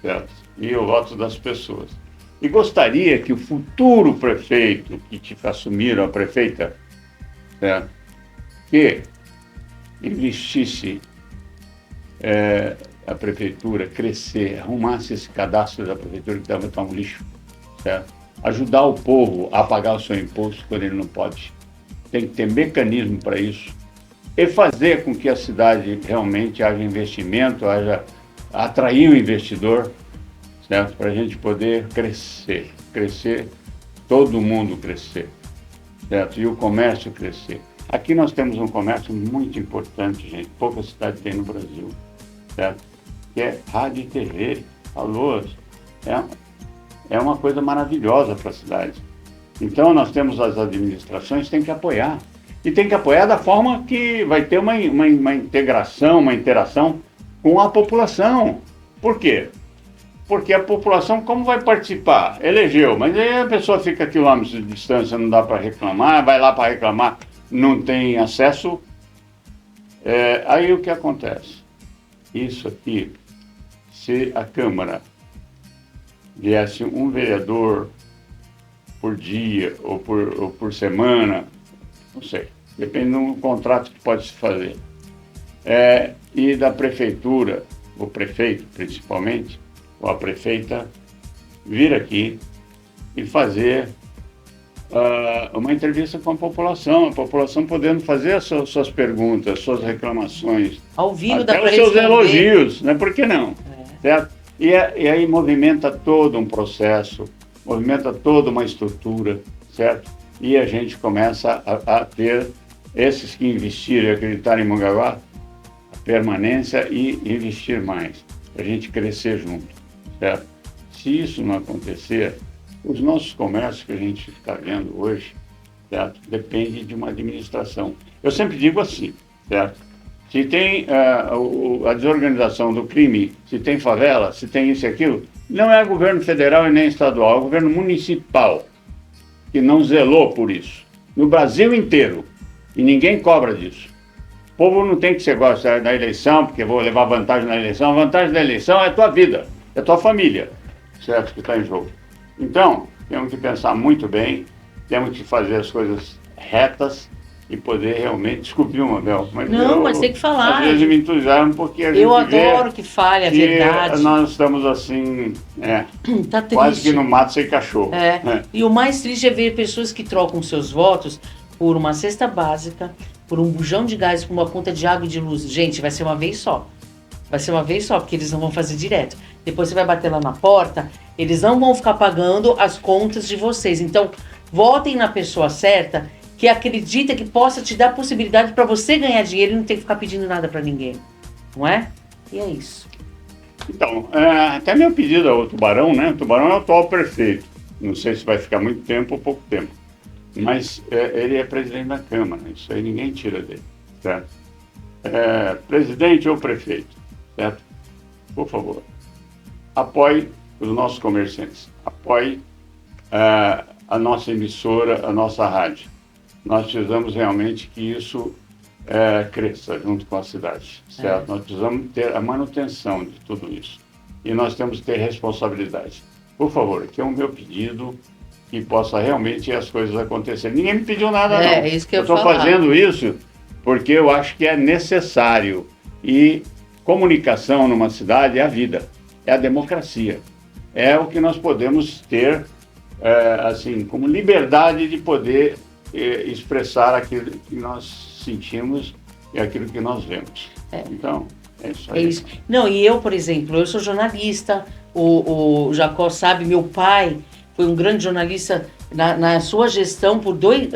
certo? E o voto das pessoas. E gostaria que o futuro prefeito que assumiram a prefeita, certo? Que investisse a prefeitura, crescer, arrumasse esse cadastro da prefeitura que estava tão lixo, certo? Ajudar o povo a pagar o seu imposto quando ele não pode. Tem que ter mecanismo para isso. E fazer com que a cidade realmente haja investimento, atrair o investidor, certo? Para a gente poder crescer, todo mundo crescer, certo? E o comércio crescer. Aqui nós temos um comércio muito importante, gente, pouca cidade tem no Brasil, certo? Que é rádio e TV, alô, é uma coisa maravilhosa para a cidade. Então nós temos as administrações, tem que apoiar. E tem que apoiar da forma que vai ter uma integração, uma interação com a população. Por quê? Porque a população, como vai participar? Elegeu, mas aí a pessoa fica a quilômetros de distância, não dá para reclamar, vai lá para reclamar, não tem acesso. Aí o que acontece? Isso aqui, se a Câmara viesse um vereador por dia ou por semana, não sei, depende do contrato que pode se fazer. E da prefeitura, o prefeito principalmente, ou a prefeita, vir aqui e fazer uma entrevista com a população podendo fazer as suas perguntas, suas reclamações. Ao vivo, até dá para os seus responder. elogios, né? Por que não? Certo? E aí movimenta todo um processo, movimenta toda uma estrutura, certo? E a gente começa a ter esses que investirem e acreditarem em Mongaguá, a permanência e investir mais, para a gente crescer junto, certo? Se isso não acontecer, os nossos comércios que a gente está vendo hoje, certo? Depende de uma administração. Eu sempre digo assim, certo? Se tem a desorganização do crime, se tem favela, se tem isso e aquilo, não é o governo federal e nem estadual, é o governo municipal que não zelou por isso. No Brasil inteiro. E ninguém cobra disso. O povo não tem que ser gosta da eleição, porque vou levar vantagem na eleição. A vantagem da eleição é a tua vida, é a tua família, certo? Que está em jogo. Então, temos que pensar muito bem, temos que fazer as coisas retas e poder realmente descobrir uma, Bel. Mas tem que falar. Às vezes me entusiasmo porque a gente Eu adoro que fale a verdade. Nós estamos assim, tá triste. Quase que no mato sem cachorro. E o mais triste é ver pessoas que trocam seus votos por uma cesta básica, por um bujão de gás, por uma conta de água e de luz. Gente, vai ser uma vez só. Vai ser uma vez só, porque eles não vão fazer direto. Depois você vai bater lá na porta, eles não vão ficar pagando as contas de vocês. Então, votem na pessoa certa, que acredita que possa te dar possibilidade para você ganhar dinheiro e não ter que ficar pedindo nada para ninguém. Não é? E é isso. Então, até meu pedido ao Tubarão, né? O Tubarão é o atual prefeito. Não sei se vai ficar muito tempo ou pouco tempo. Mas ele é presidente da Câmara, isso aí ninguém tira dele, certo? Presidente ou prefeito, certo? Por favor, apoie os nossos comerciantes, apoie a nossa emissora, a nossa rádio. Nós precisamos realmente que isso cresça junto com a cidade, certo? Nós precisamos ter a manutenção de tudo isso e nós temos que ter responsabilidade. Por favor, aqui é o meu pedido, que possa realmente as coisas acontecerem. Ninguém me pediu nada, não. É isso que eu estou fazendo isso porque eu acho que é necessário. E comunicação numa cidade é a vida, é a democracia. É o que nós podemos ter, assim, como liberdade de poder expressar aquilo que nós sentimos e aquilo que nós vemos. Então, é isso aí. É isso. Não, e eu, por exemplo, eu sou jornalista, o Jacó sabe, meu pai foi um grande jornalista na sua gestão por dois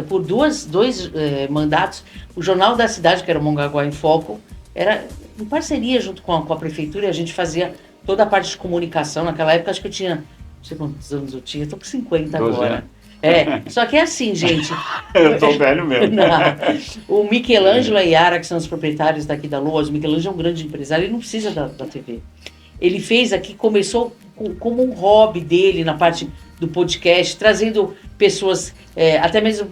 mandatos. O Jornal da Cidade, que era o Mongaguá em Foco, era em parceria junto com a prefeitura, e a gente fazia toda a parte de comunicação. Naquela época, acho que eu tinha, não sei quantos anos eu tinha, estou com 50 agora. Só que é assim, gente. Eu tô velho mesmo. O Michelangelo e a Yara, que são os proprietários daqui da Lua, o Michelangelo é um grande empresário, ele não precisa da TV. Ele fez aqui, começou como um hobby dele na parte do podcast, trazendo pessoas, até mesmo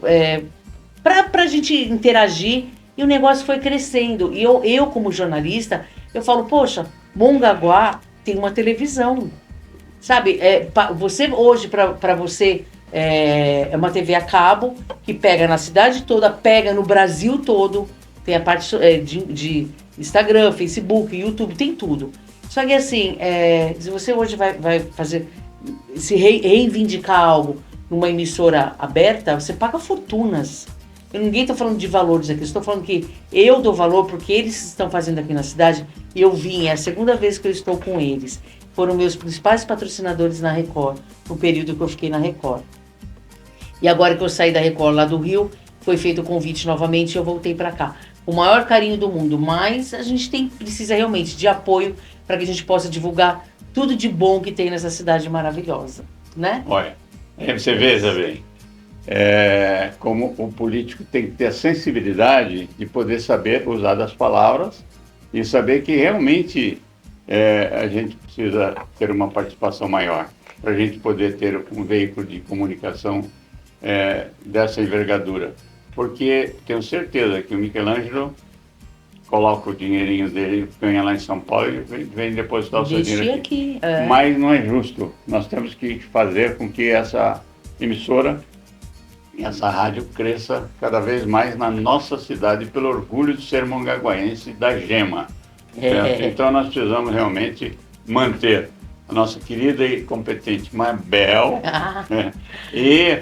para a gente interagir, e o negócio foi crescendo. E eu como jornalista, eu falo, poxa, Mongaguá tem uma televisão, sabe? Você hoje, para você, é uma TV a cabo, que pega na cidade toda, pega no Brasil todo, tem a parte de Instagram, Facebook, YouTube, tem tudo. Só que assim, se você hoje vai fazer, se reivindicar algo numa emissora aberta, você paga fortunas. Ninguém está falando de valores aqui, estou falando que eu dou valor porque eles estão fazendo aqui na cidade, e eu vim, é a segunda vez que eu estou com eles. Foram meus principais patrocinadores na Record, no período que eu fiquei na Record. E agora que eu saí da Record lá do Rio, foi feito o convite novamente e eu voltei para cá. O maior carinho do mundo, mas a gente precisa realmente de apoio para que a gente possa divulgar tudo de bom que tem nessa cidade maravilhosa, né? Olha, você veja bem, como o político tem que ter a sensibilidade de poder saber usar das palavras e saber que realmente a gente precisa ter uma participação maior para a gente poder ter um veículo de comunicação dessa envergadura. Porque tenho certeza que o Michelangelo coloca o dinheirinho dele, ganha lá em São Paulo e vem depositar o seu dinheiro aqui. Mas não é justo. Nós temos que fazer com que essa emissora e essa rádio cresça cada vez mais na nossa cidade pelo orgulho de ser mongaguaense da Gema. Então nós precisamos realmente manter a nossa querida e competente Mabel e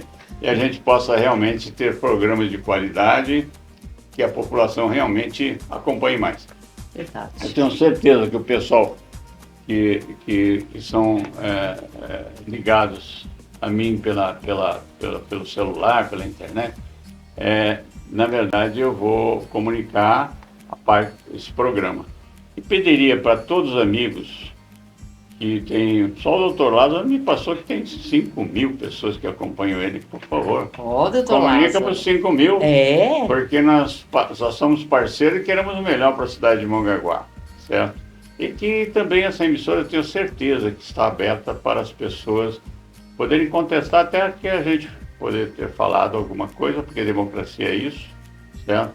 a gente possa realmente ter programas de qualidade que a população realmente acompanhe mais. Verdade. Eu tenho certeza que o pessoal que são ligados a mim pelo celular, pela internet, na verdade eu vou comunicar a parte desse programa. E pediria para todos os amigos que tem... Só o doutor Lázaro me passou que tem 5.000 pessoas que acompanham ele, por favor. Doutor comunica para os 5.000, É. porque nós somos parceiros e queremos o melhor para a cidade de Mongaguá, certo? E que também essa emissora, eu tenho certeza que está aberta para as pessoas poderem contestar, até que a gente poder ter falado alguma coisa, porque democracia é isso, certo?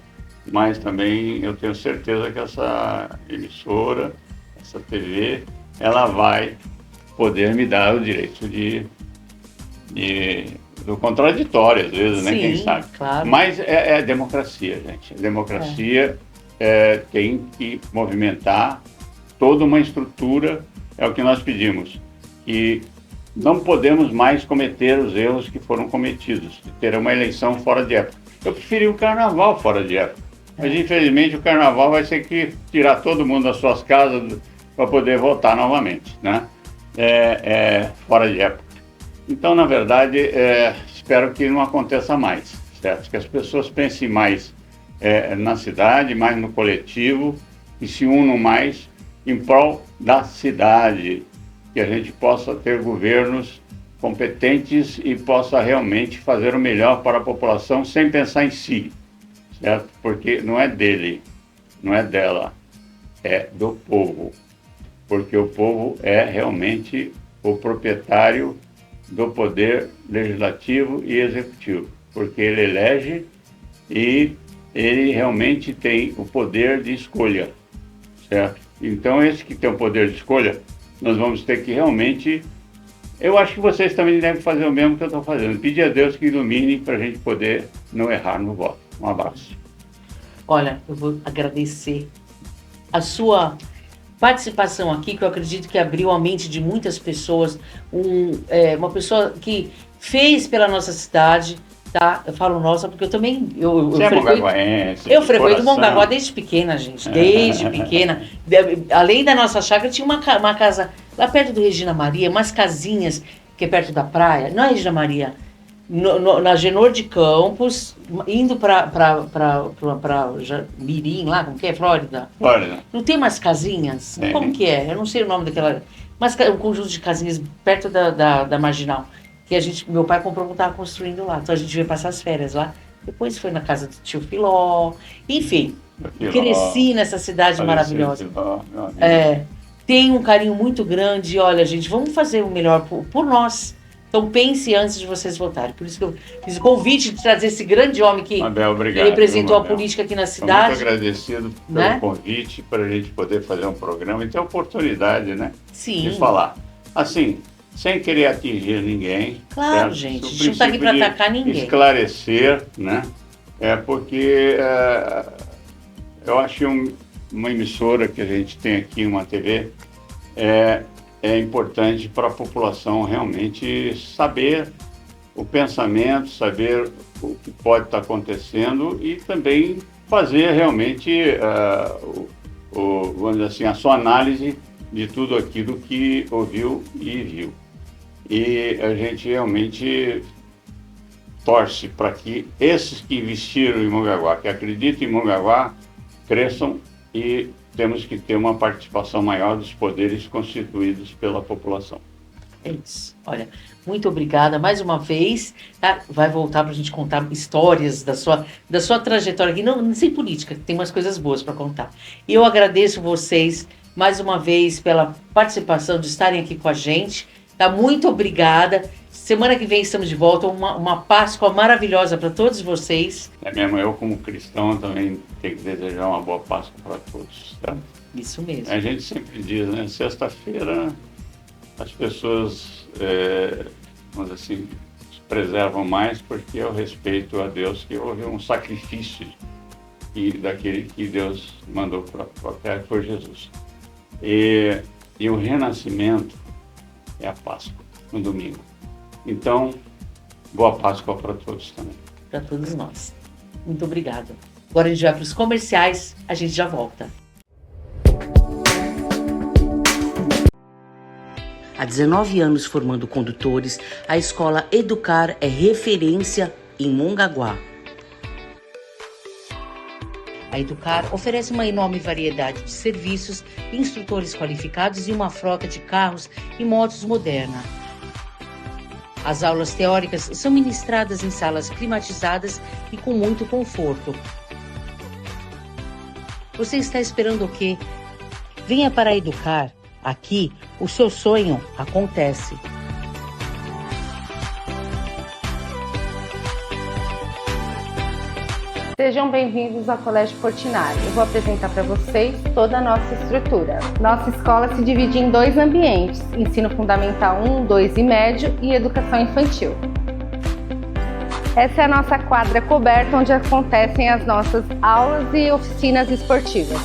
Mas também eu tenho certeza que essa emissora, essa TV, ela vai poder me dar o direito do contraditório, às vezes, né? Sim, Quem sabe? Claro. Mas é democracia, gente. A democracia tem que movimentar toda uma estrutura, é o que nós pedimos. E não podemos mais cometer os erros que foram cometidos, de ter uma eleição fora de época. Eu preferi o carnaval fora de época, mas infelizmente o carnaval vai ter que tirar todo mundo das suas casas para poder votar novamente, né? Fora de época. Então, na verdade, espero que não aconteça mais, certo? Que as pessoas pensem mais na cidade, mais no coletivo, e se unam mais em prol da cidade, que a gente possa ter governos competentes e possa realmente fazer o melhor para a população sem pensar em si, certo? Porque não é dele, não é dela, é do povo. Porque o povo é realmente o proprietário do poder legislativo e executivo, porque ele elege e ele realmente tem o poder de escolha, certo? Então, esse que tem o poder de escolha, nós vamos ter que realmente... Eu acho que vocês também devem fazer o mesmo que eu estou fazendo. Pedir a Deus que ilumine para a gente poder não errar no voto. Um abraço. Olha, eu vou agradecer a sua participação aqui, que eu acredito que abriu a mente de muitas pessoas. Uma pessoa que fez pela nossa cidade, tá? Eu falo nossa porque eu também... Eu frequento Mongaguá desde pequena, gente. Desde pequena. Além da nossa chácara, tinha uma casa lá perto do Regina Maria, umas casinhas que é perto da praia. Não é Regina Maria? Na Genor de Campos, indo para Mirim, lá, como que é? Flórida. Não tem umas casinhas? Como que é? Eu não sei o nome daquela... Mas um conjunto de casinhas perto da Marginal. Que meu pai comprou quando estava construindo lá. Então a gente veio passar as férias lá. Depois foi na casa do tio Filó. Enfim, cresci nessa cidade maravilhosa. Tem um carinho muito grande. Olha, gente, vamos fazer o melhor por nós. Então pense antes de vocês votarem. Por isso que eu fiz o convite de trazer esse grande homem que representou a política aqui na cidade. Estou muito agradecido pelo convite para a gente poder fazer um programa e ter a oportunidade, né? Sim. De falar. Assim, sem querer atingir ninguém. Claro, gente. A gente não está aqui para atacar ninguém. Esclarecer, né? Porque eu acho que uma emissora que a gente tem aqui, uma TV, é importante para a população realmente saber o pensamento, saber o que pode estar acontecendo e também fazer realmente, vamos dizer assim, a sua análise de tudo aquilo que ouviu e viu. E a gente realmente torce para que esses que investiram em Mongaguá, que acreditam em Mongaguá, cresçam e temos que ter uma participação maior dos poderes constituídos pela população. É isso. Olha, muito obrigada mais uma vez. Tá? Vai voltar para a gente contar histórias da sua trajetória aqui, não sem política, tem umas coisas boas para contar. E eu agradeço vocês mais uma vez pela participação, de estarem aqui com a gente. Tá? Muito obrigada. Semana que vem estamos de volta. Uma Páscoa maravilhosa para todos vocês. Mesmo eu, como cristão, também tenho que desejar uma boa Páscoa para todos. Tá? Isso mesmo. A gente sempre diz, né? Sexta-feira, as pessoas, vamos dizer assim, os preservam mais porque eu respeito a Deus, que houve um sacrifício daquele que Deus mandou para a terra, que foi Jesus. E o renascimento é a Páscoa, no domingo. Então, boa Páscoa para todos também. Para todos nós. Muito obrigada. Agora a gente vai para os comerciais, a gente já volta. Há 19 anos formando condutores, a escola Educar é referência em Mongaguá. A Educar oferece uma enorme variedade de serviços, instrutores qualificados e uma frota de carros e motos moderna. As aulas teóricas são ministradas em salas climatizadas e com muito conforto. Você está esperando o quê? Venha para a Educar. Aqui, o seu sonho acontece. Sejam bem-vindos ao Colégio Portinari. Eu vou apresentar para vocês toda a nossa estrutura. Nossa escola se divide em 2 ambientes: Ensino Fundamental 1, 2 e Médio e Educação Infantil. Essa é a nossa quadra coberta, onde acontecem as nossas aulas e oficinas esportivas.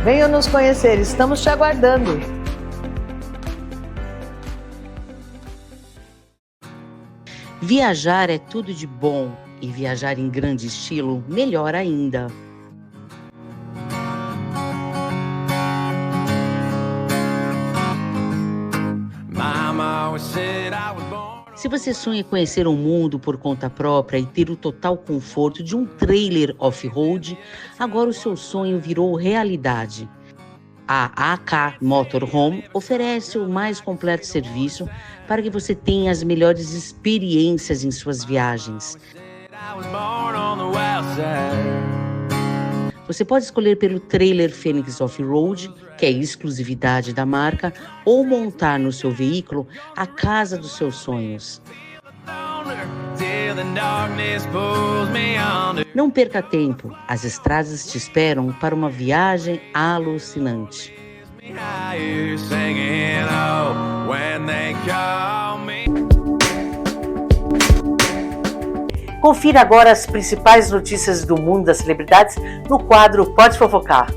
Venham nos conhecer, estamos te aguardando. Viajar é tudo de bom e viajar em grande estilo, melhor ainda. Se você sonha conhecer o mundo por conta própria e ter o total conforto de um trailer off-road, agora o seu sonho virou realidade. A AK Motorhome oferece o mais completo serviço para que você tenha as melhores experiências em suas viagens. Você pode escolher pelo trailer Fênix Off-Road, que é exclusividade da marca, ou montar no seu veículo a casa dos seus sonhos. Não perca tempo, as estradas te esperam para uma viagem alucinante. Confira agora as principais notícias do mundo das celebridades no quadro Pode Fofocar.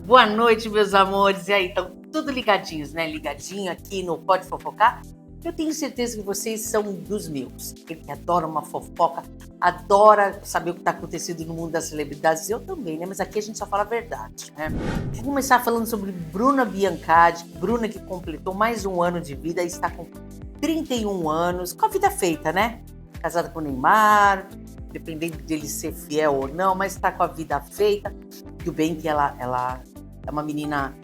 Boa noite, meus amores. E aí, estão tudo ligadinhos, né? Ligadinho aqui no Pode Fofocar. Eu tenho certeza que vocês são dos meus. Aquele que adora uma fofoca, adora saber o que está acontecendo no mundo das celebridades. Eu também, né? Mas aqui a gente só fala a verdade, né? Vou começar falando sobre Bruna Biancardi. Bruna, que completou mais um ano de vida, está com 31 anos, com a vida feita, né? Casada com o Neymar, dependendo dele ser fiel ou não, mas está com a vida feita. Tudo bem que ela é uma menina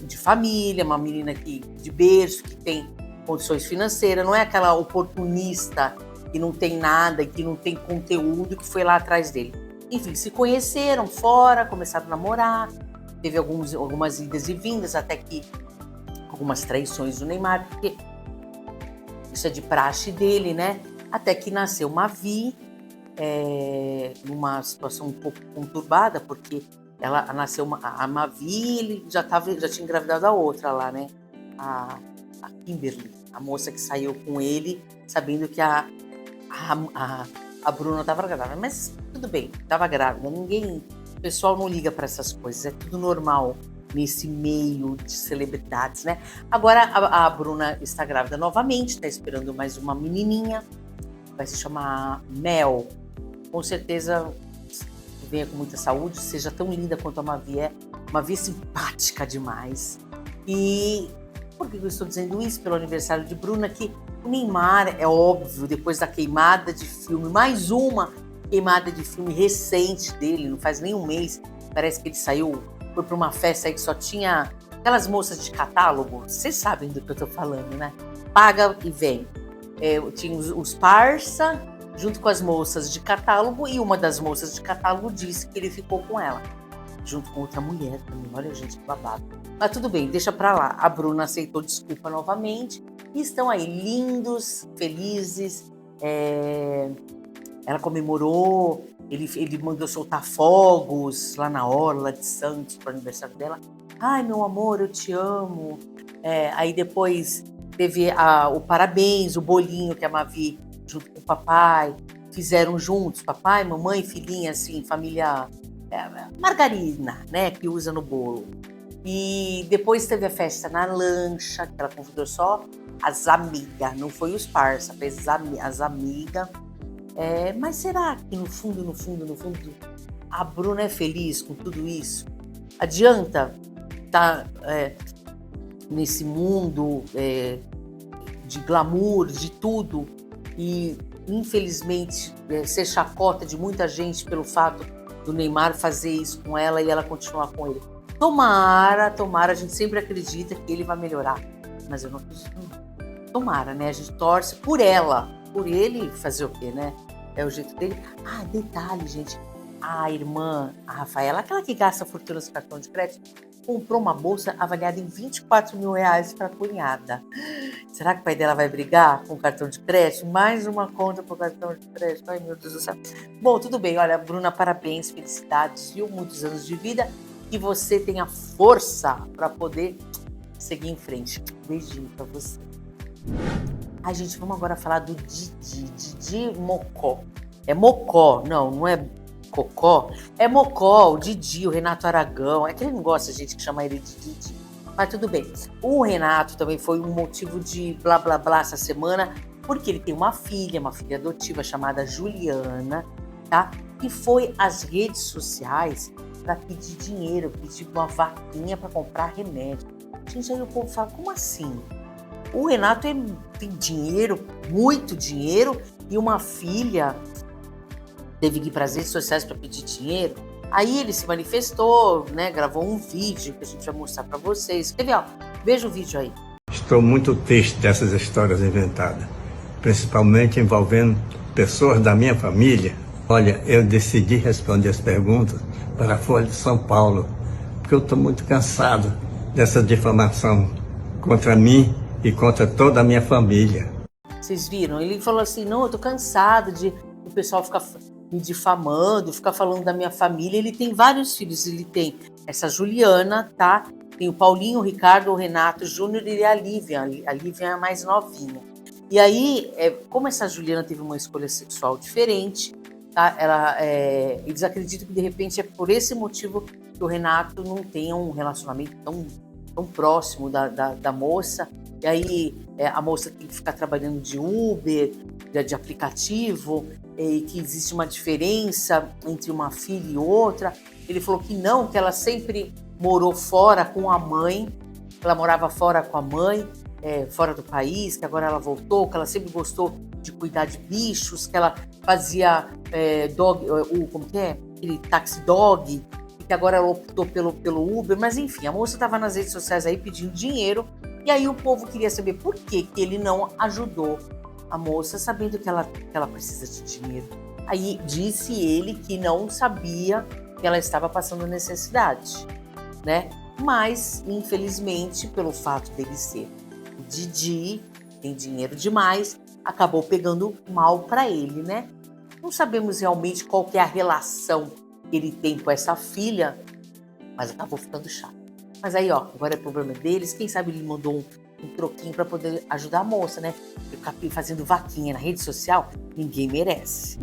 de família, uma menina de berço, que tem condições financeiras, não é aquela oportunista que não tem nada e que não tem conteúdo que foi lá atrás dele. Enfim, se conheceram fora, começaram a namorar, teve algumas idas e vindas, até que algumas traições do Neymar, porque isso é de praxe dele, né? Até que nasceu uma Vi, numa situação um pouco conturbada, porque ela nasceu a Mavi, ele já tinha engravidado a outra lá, né? A Kimberly, a moça que saiu com ele, sabendo que a Bruna estava grávida. Mas tudo bem, estava grávida. O pessoal não liga para essas coisas, é tudo normal nesse meio de celebridades, né? Agora a Bruna está grávida novamente, está esperando mais uma menininha, vai se chamar Mel. Com certeza venha com muita saúde, seja tão linda quanto a Mavi é. Mavi é simpática demais. E por que eu estou dizendo isso? Pelo aniversário de Bruna, que o Neymar, é óbvio, depois da queimada de filme, mais uma queimada de filme recente dele, não faz nem um mês, parece que ele foi para uma festa aí que só tinha aquelas moças de catálogo, vocês sabem do que eu estou falando, né? Paga e vem. Tinha os parça, junto com as moças de catálogo, e uma das moças de catálogo disse que ele ficou com ela. junto com outra mulher também. Olha, gente, que babado. Mas tudo bem, deixa pra lá. A Bruna aceitou desculpa novamente e estão aí lindos, felizes. Ela comemorou, ele mandou soltar fogos lá na orla de Santos para o aniversário dela. Ai, meu amor, eu te amo. Aí depois teve o parabéns, o bolinho que a Mavi, junto com o papai, fizeram juntos. Papai, mamãe, filhinha, assim, família margarina, né, que usa no bolo. E depois teve a festa na lancha, que ela convidou só as amigas, não foi os parça, fez as amigas. Mas será que no fundo, a Bruna é feliz com tudo isso? Adianta estar nesse mundo de glamour, de tudo, e infelizmente ser chacota de muita gente pelo fato do Neymar fazer isso com ela e ela continuar com ele? Tomara, a gente sempre acredita que ele vai melhorar, mas eu não acredito não. Tomara, né? A gente torce por ela, por ele fazer o quê, né? É o jeito dele. Ah, detalhe, gente. A irmã, a Rafaela, aquela que gasta fortunas no cartão de crédito, comprou uma bolsa avaliada em 24 mil reais para a cunhada. Será que o pai dela vai brigar com o cartão de crédito? Mais uma conta para o cartão de crédito. Ai, meu Deus do céu. Bom, tudo bem. Olha, Bruna, parabéns, felicidades, viu? Muitos anos de vida. Que você tenha força para poder seguir em frente. Beijinho para você. Ai, gente, vamos agora falar do Didi Mocó. É Mocó, não é Cocó. É Mocó, o Didi, o Renato Aragão. É que ele não gosta de gente que chama ele de Didi. Mas tudo bem. O Renato também foi um motivo de blá blá blá essa semana, porque ele tem uma filha adotiva chamada Juliana, tá? Que foi às redes sociais para pedir dinheiro, pedir uma vaquinha para comprar remédio. Gente, aí o povo fala, como assim? O Renato tem dinheiro, muito dinheiro, e uma filha teve que ir para as redes sociais para pedir dinheiro. Aí ele se manifestou, né? Gravou um vídeo que a gente vai mostrar para vocês. Quer ver, ó? Veja o vídeo aí. Estou muito triste dessas histórias inventadas, principalmente envolvendo pessoas da minha família. Olha, eu decidi responder as perguntas para a Folha de São Paulo, porque eu estou muito cansado dessa difamação contra mim e contra toda a minha família. Vocês viram? Ele falou assim, não, eu tô cansado de o pessoal ficar me difamando, ficar falando da minha família. Ele tem vários filhos, ele tem essa Juliana, tá? Tem o Paulinho, o Ricardo, o Renato, o Júnior e a Lívia. A Lívia é a mais novinha. E aí, como essa Juliana teve uma escolha sexual diferente, tá? Eles acreditam que de repente é por esse motivo que o Renato não tenha um relacionamento tão próximo da moça. E aí a moça tem que ficar trabalhando de Uber, de aplicativo, e que existe uma diferença entre uma filha e outra. Ele falou que não, que ela sempre morou fora com a mãe, ela morava fora com a mãe, fora do país, que agora ela voltou, que ela sempre gostou de cuidar de bichos, que ela fazia como que é? Aquele taxi dog, e que agora ela optou pelo Uber, mas enfim, a moça estava nas redes sociais aí pedindo dinheiro. E aí o povo queria saber por que ele não ajudou a moça, sabendo que ela precisa de dinheiro. Aí disse ele que não sabia que ela estava passando necessidade, né? Mas, infelizmente, pelo fato dele ser o Didi, tem dinheiro demais, acabou pegando mal para ele, né? Não sabemos realmente qual que é a relação que ele tem com essa filha, mas acabou ficando chato. Mas aí, ó, agora é problema deles. Quem sabe ele mandou um troquinho para poder ajudar a moça, né? Ficar fazendo vaquinha na rede social, ninguém merece.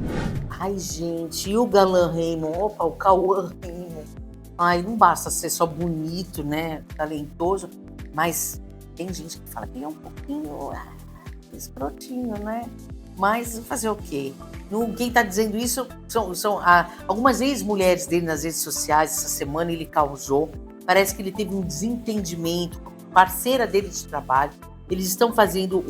Ai, gente, e o galã Raymond? Opa, o Cauã Raymond. Ai, não basta ser só bonito, né? Talentoso, mas tem gente que fala que ele é um pouquinho escrotinho, né? Mas fazer o quê? Quem tá dizendo isso são algumas ex-mulheres dele nas redes sociais. Essa semana ele causou. Parece que ele teve um desentendimento, parceira dele de trabalho. Eles estão fazendo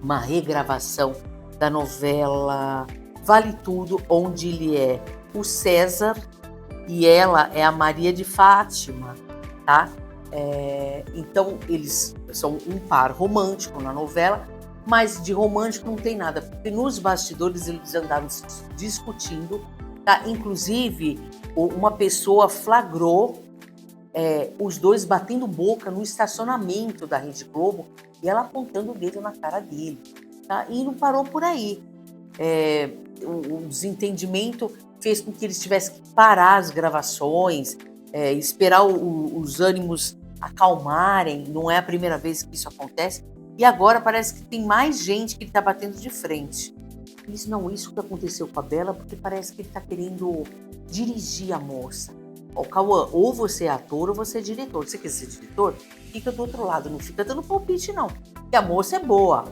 uma regravação da novela Vale Tudo, onde ele é o César e ela é a Maria de Fátima, tá? Então, eles são um par romântico na novela, mas de romântico não tem nada, porque nos bastidores eles andaram discutindo, Tá? Inclusive, uma pessoa flagrou os dois batendo boca no estacionamento da Rede Globo e ela apontando o dedo na cara dele. Tá? E não parou por aí. O desentendimento fez com que eles tivessem que parar as gravações, esperar os ânimos acalmarem. Não é a primeira vez que isso acontece. E agora parece que tem mais gente que ele está batendo de frente. Isso que aconteceu com a Bela, porque parece que ele está querendo dirigir a moça. Cauã, ou você é ator ou você é diretor. Você quer ser diretor? Fica do outro lado, não fica dando palpite, não. Porque a moça é boa,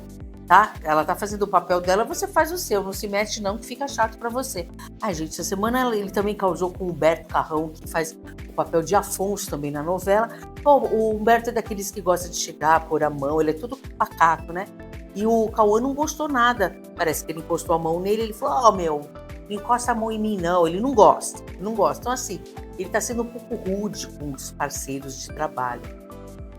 tá? Ela tá fazendo o papel dela, você faz o seu. Não se mete, não, que fica chato pra você. Ai, gente, essa semana ele também causou com o Humberto Carrão, que faz o papel de Afonso também na novela. Bom, o Humberto é daqueles que gosta de chegar, pôr a mão, ele é todo pacato, né? E o Cauã não gostou nada. Parece que ele encostou a mão nele, ele falou, não encosta a mão em mim, não. Ele não gosta. Então, assim, ele tá sendo um pouco rude com os parceiros de trabalho.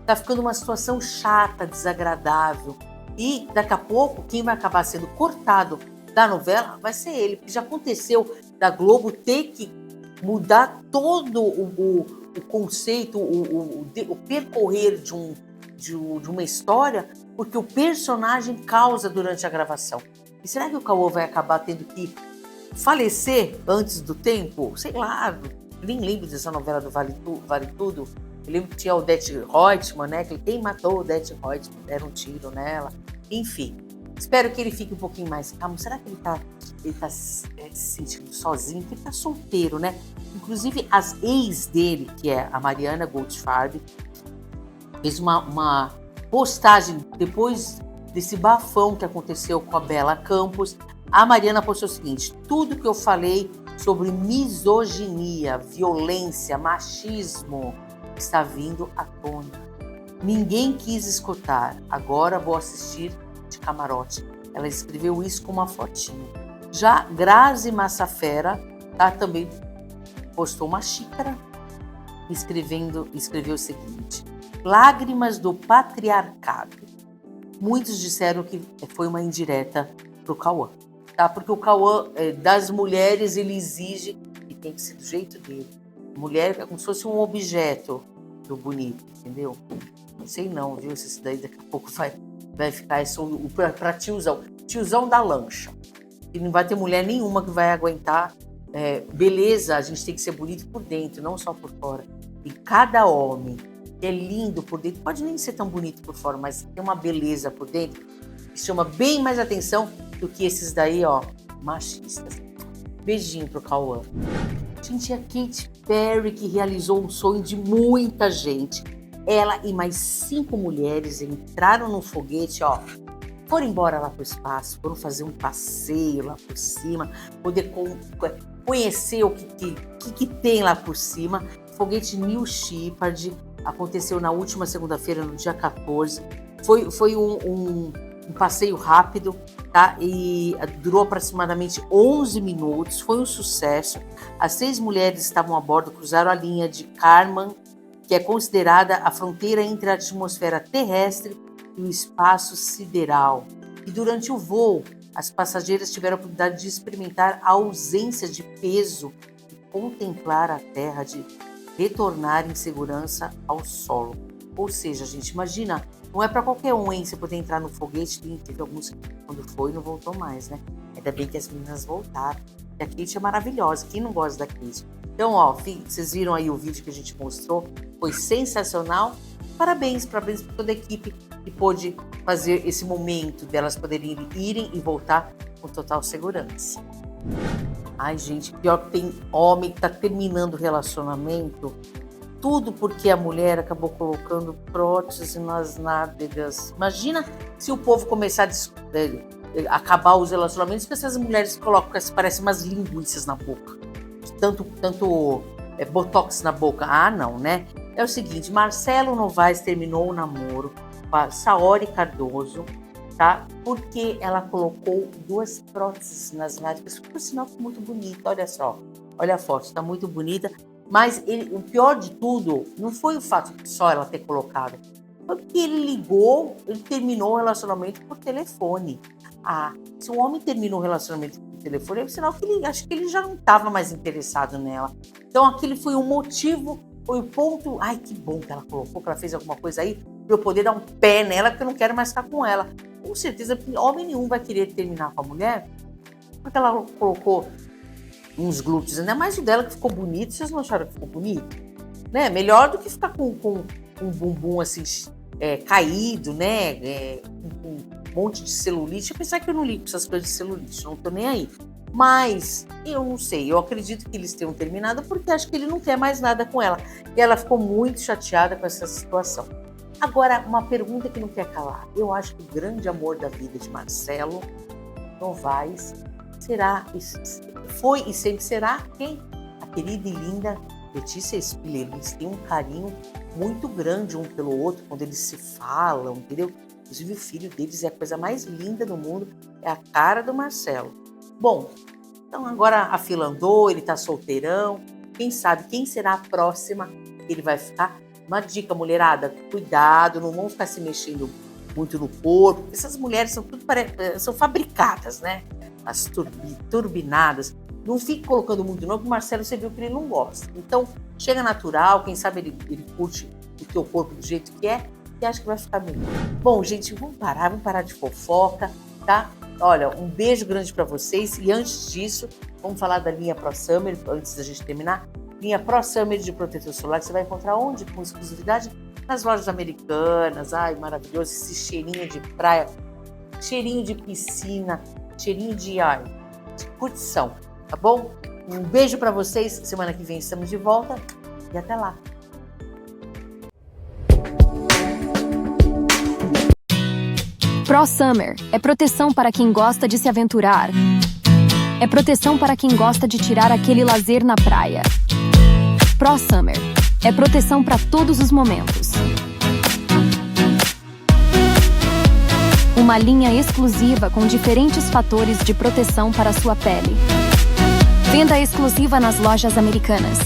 Tá ficando uma situação chata, desagradável. E, daqui a pouco, quem vai acabar sendo cortado da novela vai ser ele. Porque já aconteceu da Globo ter que mudar todo o conceito, o percorrer de uma história, porque o personagem causa durante a gravação. E será que o Cauã vai acabar tendo que falecer antes do tempo? Sei lá, nem lembro dessa novela do Vale Tudo. Eu lembro que tinha o Odete Reutemann, né? Quem matou o Odete Reutemann? Deram um tiro nela. Enfim, espero que ele fique um pouquinho mais calmo. Será que ele tá se sentindo sozinho? Porque ele tá solteiro, né? Inclusive, as ex dele, que é a Mariana Goldfarb, fez uma postagem depois desse bafão que aconteceu com a Bela Campos. A Mariana postou o seguinte: tudo que eu falei sobre misoginia, violência, machismo está vindo à tona. Ninguém quis escutar, agora vou assistir de camarote. Ela escreveu isso com uma fotinho. Já Grazi Massafera também postou uma xícara e escreveu o seguinte: lágrimas do patriarcado. Muitos disseram que foi uma indireta para o Cauã. Tá? Porque o Cauã, das mulheres, ele exige que tem que ser do jeito dele. Mulher é como se fosse um objeto do bonito, entendeu? Não sei não, viu? Se isso daí daqui a pouco vai ficar para tiozão da lancha. E não vai ter mulher nenhuma que vai aguentar. Beleza, a gente tem que ser bonito por dentro, não só por fora. E cada homem que é lindo por dentro, pode nem ser tão bonito por fora, mas tem uma beleza por dentro que chama bem mais atenção do que esses daí, machistas. Beijinho pro Cauã. Gente, a Katy Perry, que realizou um sonho de muita gente. Ela e mais 5 mulheres entraram no foguete, foram embora lá pro espaço, foram fazer um passeio lá por cima, poder conhecer o que tem lá por cima. Foguete New Shepard aconteceu na última segunda-feira, no dia 14. Foi um passeio rápido, tá? E durou aproximadamente 11 minutos, foi um sucesso. As 6 mulheres estavam a bordo, cruzaram a linha de Kármán, que é considerada a fronteira entre a atmosfera terrestre e o espaço sideral. E durante o voo, as passageiras tiveram a oportunidade de experimentar a ausência de peso e contemplar a Terra, de retornar em segurança ao solo. Ou seja, gente, imagina, não é para qualquer um, hein? Você poder entrar no foguete, teve alguns que quando foi não voltou mais, né? Ainda bem que as meninas voltaram. E a Katy é maravilhosa, quem não gosta da Katy? Então, vocês viram aí o vídeo que a gente mostrou, foi sensacional. Parabéns para toda a equipe que pôde fazer esse momento delas poderem irem e voltar com total segurança. Ai, gente, pior que tem homem que tá terminando o relacionamento, tudo porque a mulher acabou colocando prótese nas nádegas. Imagina se o povo começar a acabar os relacionamentos com essas mulheres que colocam, que parecem umas linguiças na boca. Tanto botox na boca. Ah, não, né? É o seguinte, Marcelo Novaes terminou o namoro com a Saori Cardoso, tá? Porque ela colocou 2 próteses nas nádegas. Por sinal, ficou muito bonita, olha só. Olha a foto, está muito bonita. Mas o pior de tudo não foi o fato de só ela ter colocado. Foi porque ele terminou o relacionamento por telefone. Se um homem termina um relacionamento telefone, é sinal que acho que ele já não estava mais interessado nela. Então aquele foi o motivo, foi o ponto. Ai, que bom que ela colocou, que ela fez alguma coisa aí, para eu poder dar um pé nela, porque eu não quero mais ficar com ela. Com certeza, homem nenhum vai querer terminar com a mulher, porque ela colocou uns glúteos, ainda mais o dela que ficou bonito. Vocês não acharam que ficou bonito? Né? Melhor do que ficar com um bumbum assim, caído, né? Com um monte de celulite. Apesar que eu não ligo com essas coisas de celulite, não tô nem aí. Mas eu não sei, eu acredito que eles tenham terminado porque acho que ele não quer mais nada com ela. E ela ficou muito chateada com essa situação. Agora, uma pergunta que não quer calar. Eu acho que o grande amor da vida de Marcelo Novaes foi e sempre será quem? A querida e linda Letícia Spiller. Eles têm um carinho muito grande um pelo outro quando eles se falam, entendeu? Inclusive o filho deles é a coisa mais linda do mundo, é a cara do Marcelo. Bom, então agora a fila andou, ele tá solteirão, quem sabe quem será a próxima que ele vai ficar? Uma dica, mulherada, cuidado, não vão ficar se mexendo muito no corpo, porque essas mulheres são fabricadas, né? As turbinadas. Não fique colocando muito não, porque o Marcelo, você viu que ele não gosta. Então, chega natural, quem sabe ele curte o teu corpo do jeito que é, e acho que vai ficar melhor. Bom, gente, vamos parar de fofoca, tá? Olha, um beijo grande para vocês. E antes disso, vamos falar da linha Pro Summer, antes da gente terminar. Linha Pro Summer de protetor solar, que você vai encontrar onde? Com exclusividade? Nas lojas americanas. Ai, maravilhoso, esse cheirinho de praia, cheirinho de piscina, cheirinho de curtição, tá bom? Um beijo para vocês, semana que vem estamos de volta e até lá. Pro Summer é proteção para quem gosta de se aventurar. É proteção para quem gosta de tirar aquele lazer na praia. Pro Summer é proteção para todos os momentos. Uma linha exclusiva com diferentes fatores de proteção para a sua pele. Venda exclusiva nas lojas americanas.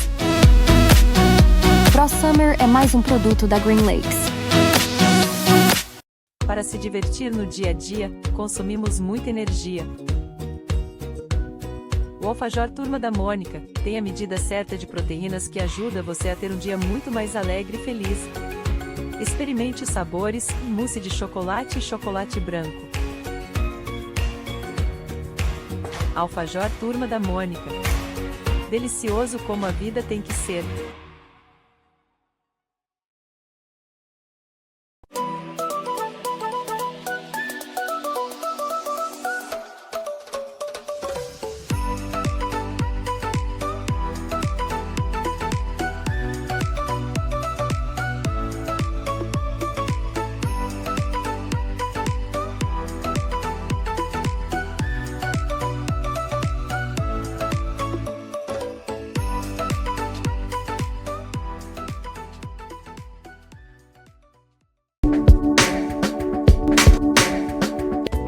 Pro Summer é mais um produto da Green Lakes. Para se divertir no dia a dia, consumimos muita energia. O Alfajor Turma da Mônica tem a medida certa de proteínas que ajuda você a ter um dia muito mais alegre e feliz. Experimente os sabores, mousse de chocolate e chocolate branco. Alfajor Turma da Mônica. Delicioso como a vida tem que ser.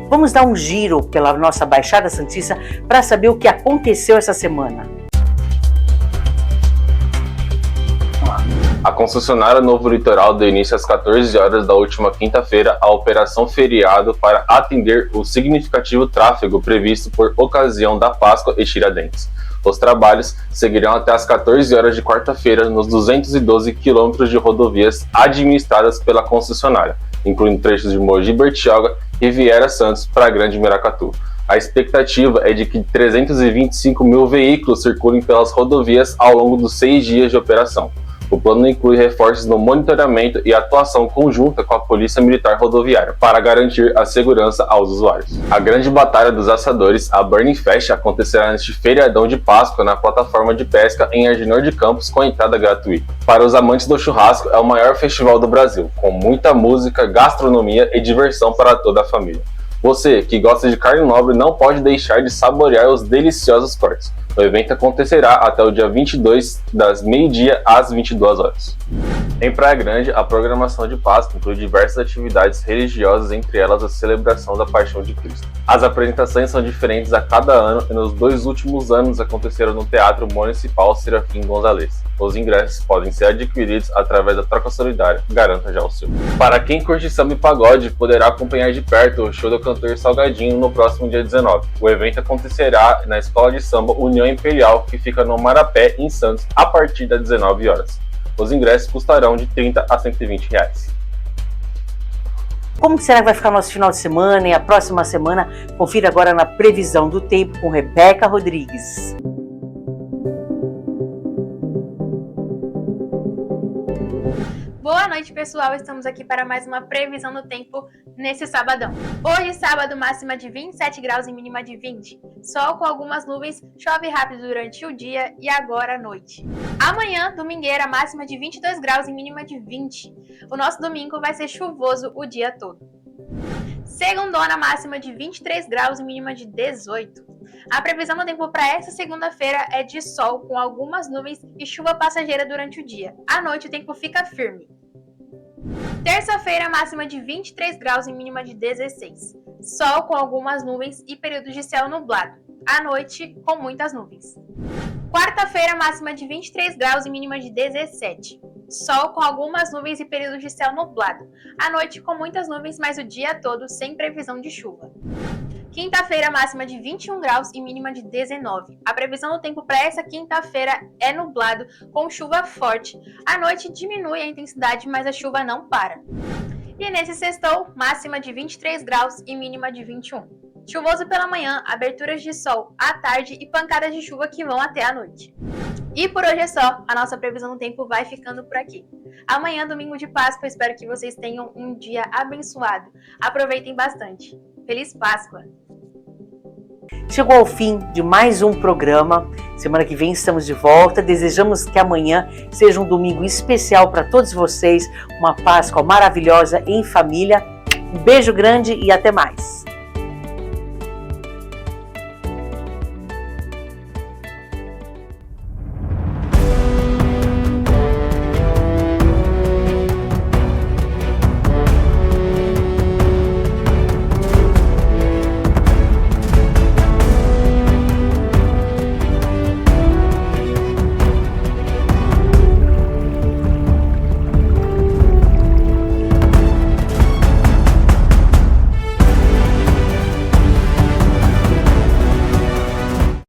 Vamos dar um giro pela nossa Baixada Santista para saber o que aconteceu essa semana. A concessionária Novo Litoral deu início às 14 horas da última quinta-feira à Operação Feriado para atender o significativo tráfego previsto por ocasião da Páscoa e Tiradentes. Os trabalhos seguirão até às 14 horas de quarta-feira nos 212 quilômetros de rodovias administradas pela concessionária, incluindo trechos de Mogi Bertioga e Riviera Santos para Grande Miracatu. A expectativa é de que 325 mil veículos circulem pelas rodovias ao longo dos 6 dias de operação. O plano inclui reforços no monitoramento e atuação conjunta com a Polícia Militar Rodoviária para garantir a segurança aos usuários. A grande batalha dos assadores, a Burning Fest, acontecerá neste feriadão de Páscoa na plataforma de pesca em Arginor de Campos com entrada gratuita. Para os amantes do churrasco, é o maior festival do Brasil, com muita música, gastronomia e diversão para toda a família. Você, que gosta de carne nobre, não pode deixar de saborear os deliciosos cortes. O evento acontecerá até o dia 22, das meio-dia às 22 horas. Em Praia Grande, a programação de Páscoa inclui diversas atividades religiosas, entre elas a celebração da Paixão de Cristo. As apresentações são diferentes a cada ano e nos 2 últimos anos aconteceram no Teatro Municipal Serafim Gonzalez. Os ingressos podem ser adquiridos através da troca solidária. Garanta já o seu. Para quem curte samba e pagode, poderá acompanhar de perto o show do cantor Salgadinho no próximo dia 19. O evento acontecerá na Escola de Samba União Imperial, que fica no Marapé, em Santos, a partir das 19 horas. Os ingressos custarão de R$ 30 a R$ 120. Como será que vai ficar o nosso final de semana e a próxima semana? Confira agora na previsão do tempo com Rebeca Rodrigues. Boa noite, pessoal. Estamos aqui para mais uma previsão do tempo nesse sabadão. Hoje, sábado, máxima de 27 graus e mínima de 20. Sol com algumas nuvens, chove rápido durante o dia e agora à noite. Amanhã, domingueira, máxima de 22 graus e mínima de 20. O nosso domingo vai ser chuvoso o dia todo. Segundona, máxima de 23 graus e mínima de 18. A previsão do tempo para esta segunda-feira é de sol com algumas nuvens e chuva passageira durante o dia. À noite o tempo fica firme. Terça-feira, máxima de 23 graus e mínima de 16. Sol com algumas nuvens e períodos de céu nublado. À noite, com muitas nuvens. Quarta-feira, máxima de 23 graus e mínima de 17. Sol com algumas nuvens e períodos de céu nublado. À noite, com muitas nuvens, mas o dia todo sem previsão de chuva. Quinta-feira, máxima de 21 graus e mínima de 19. A previsão do tempo para essa quinta-feira é nublado, com chuva forte. À noite diminui a intensidade, mas a chuva não para. E nesse sextou, máxima de 23 graus e mínima de 21. Chuvoso pela manhã, aberturas de sol à tarde e pancadas de chuva que vão até a noite. E por hoje é só, a nossa previsão do tempo vai ficando por aqui. Amanhã, domingo de Páscoa, espero que vocês tenham um dia abençoado. Aproveitem bastante. Feliz Páscoa! Chegou ao fim de mais um programa. Semana que vem estamos de volta. Desejamos que amanhã seja um domingo especial para todos vocês. Uma Páscoa maravilhosa em família. Um beijo grande e até mais.